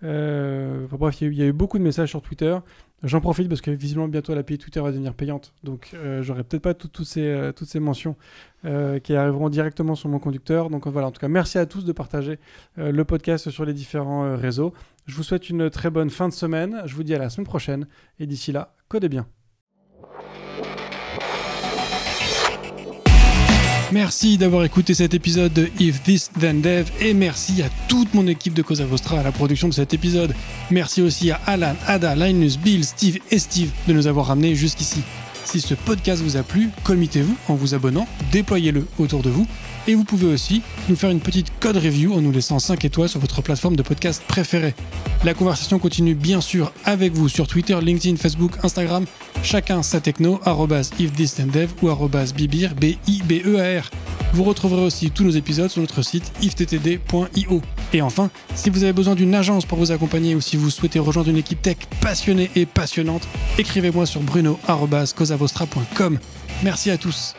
Bref, il y a eu beaucoup de messages sur Twitter. J'en profite parce que visiblement bientôt l'API Twitter va devenir payante, donc j'aurai peut-être pas toutes ces mentions qui arriveront directement sur mon conducteur. Donc voilà, en tout cas merci à tous de partager le podcast sur les différents réseaux. Je vous souhaite une très bonne fin de semaine, je vous dis à la semaine prochaine et d'ici là, codez bien. Merci d'avoir écouté cet épisode de If This Then Dev et merci à toute mon équipe de Cosa Vostra à la production de cet épisode. Merci aussi à Alan, Ada, Linus, Bill, Steve et Steve de nous avoir ramenés jusqu'ici. Si ce podcast vous a plu, committez-vous en vous abonnant, déployez-le autour de vous et vous pouvez aussi nous faire une petite code review en nous laissant 5 étoiles sur votre plateforme de podcast préférée. La conversation continue bien sûr avec vous sur Twitter, LinkedIn, Facebook, Instagram, chacun sa techno, @ifthisdendev ou @bibir, B-I-B-E-A-R. Vous retrouverez aussi tous nos épisodes sur notre site iftttd.io. Et enfin, si vous avez besoin d'une agence pour vous accompagner ou si vous souhaitez rejoindre une équipe tech passionnée et passionnante, écrivez-moi sur bruno@cosavostra.com. Merci à tous.